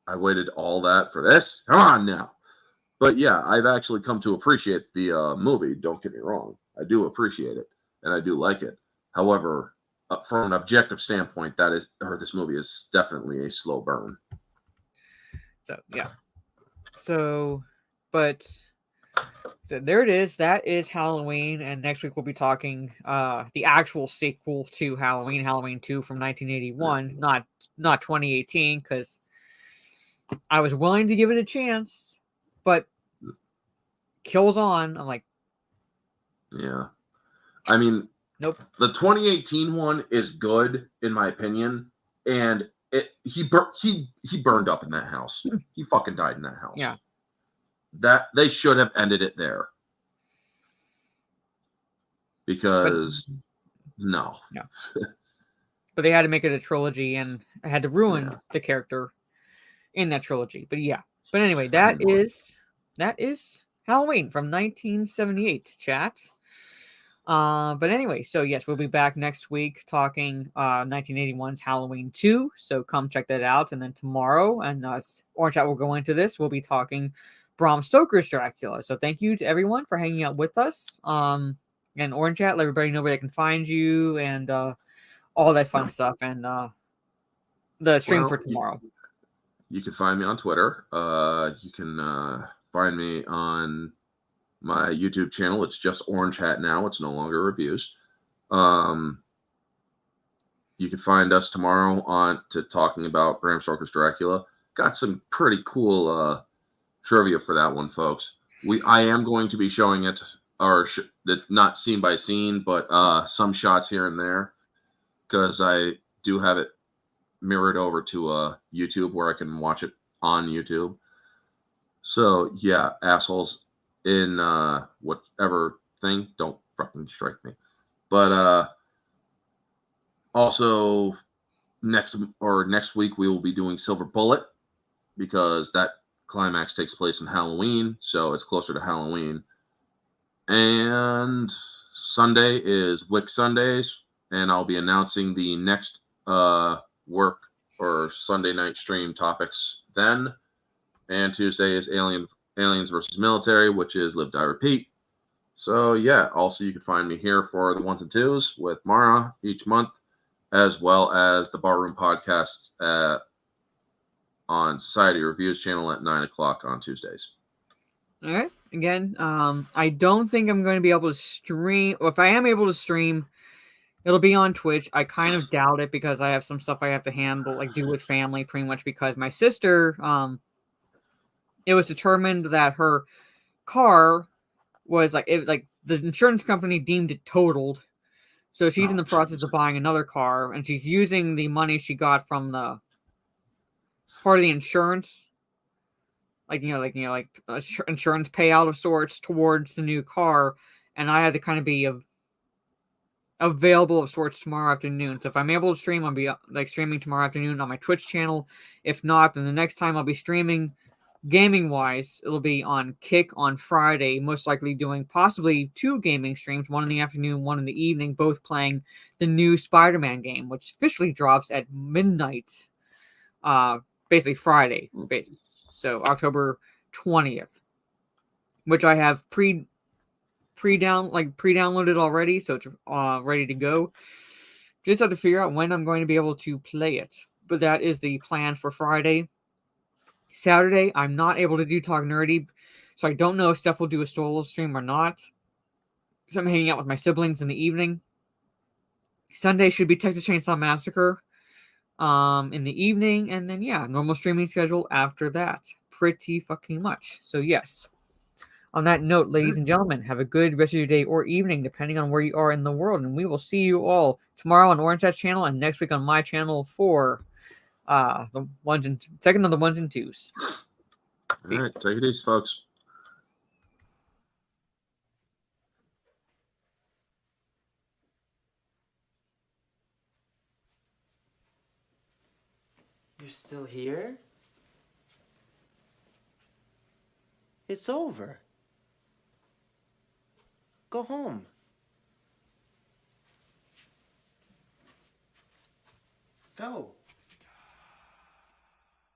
I waited all that for this? Come on now. But yeah, I've actually come to appreciate the movie. Don't get me wrong. I do appreciate it, and I do like it. However, from an objective standpoint, this movie is definitely a slow burn. So, yeah. So there it is. That is Halloween, and next week we'll be talking the actual sequel to Halloween, Halloween 2 from 1981, not 2018, because I was willing to give it a chance, but Kills On, I'm like, yeah. I mean, nope. The 2018 one is good in my opinion, and he burned up in that house. He fucking died in that house. Yeah. That they should have ended it there. Because no. But they had to make it a trilogy, and I had to ruin the character in that trilogy. But yeah. But anyway, that is Halloween from 1978, chat. But anyway, so yes, we'll be back next week talking 1981's Halloween 2. So come check that out. And then tomorrow, and Orange Hat will go into this, we'll be talking Bram Stoker's Dracula. So thank you to everyone for hanging out with us. And Orange Hat, let everybody know where they can find you and all that fun stuff. And the stream for tomorrow. You can find me on Twitter. You can find me on my YouTube channel. It's just Orange Hat now. It's no longer reviews. You can find us tomorrow on to talking about Bram Stoker's Dracula. Got some pretty cool trivia for that one, folks. I am going to be showing it, or not scene by scene, but some shots here and there, because I do have it mirrored over to YouTube where I can watch it on YouTube. So yeah, assholes in whatever thing, don't fucking strike me. But also next week we will be doing Silver Bullet, because that climax takes place in Halloween, so it's closer to Halloween. And Sunday is Wick Sundays, and I'll be announcing the next work or Sunday night stream topics then. And Tuesday is Aliens versus Military, which is Live, Die, Repeat. So yeah, also you can find me here for the 1s and 2s with Mara each month, as well as the Barroom Podcasts on Society Reviews channel at 9 o'clock on Tuesdays. All right. Again, I don't think I'm going to be able to stream. Well, if I am able to stream, it'll be on Twitch. I kind of doubt it, because I have some stuff I have to handle, like do with family, pretty much, because my sister, it was determined that her car was the insurance company deemed it totaled. So she's in the process of buying another car, and she's using the money she got from the part of the insurance insurance payout of sorts towards the new car, and I had to kind of be available of sorts tomorrow afternoon. So if I'm able to stream, I'll be streaming tomorrow afternoon on my Twitch channel. If not, then the next time I'll be streaming gaming wise, it'll be on Kick on Friday, most likely doing possibly 2 gaming streams, one in the afternoon, one in the evening, both playing the new Spider-Man game, which officially drops at midnight, basically Friday, so October 20th, which I have pre-downloaded already, so it's ready to go. Just have to figure out when I'm going to be able to play it, but that is the plan for Friday. Saturday, I'm not able to do Talk Nerdy, so I don't know if Steph will do a solo stream or not. So I'm hanging out with my siblings in the evening. Sunday should be Texas Chainsaw Massacre in the evening, and then normal streaming schedule after that. Pretty fucking much. So yes. On that note, ladies and gentlemen, have a good rest of your day or evening, depending on where you are in the world, and we will see you all tomorrow on Orange Hat's channel and next week on my channel for the second of the ones and twos. All right, take it easy, folks. You're still here? It's over. Go home. Go.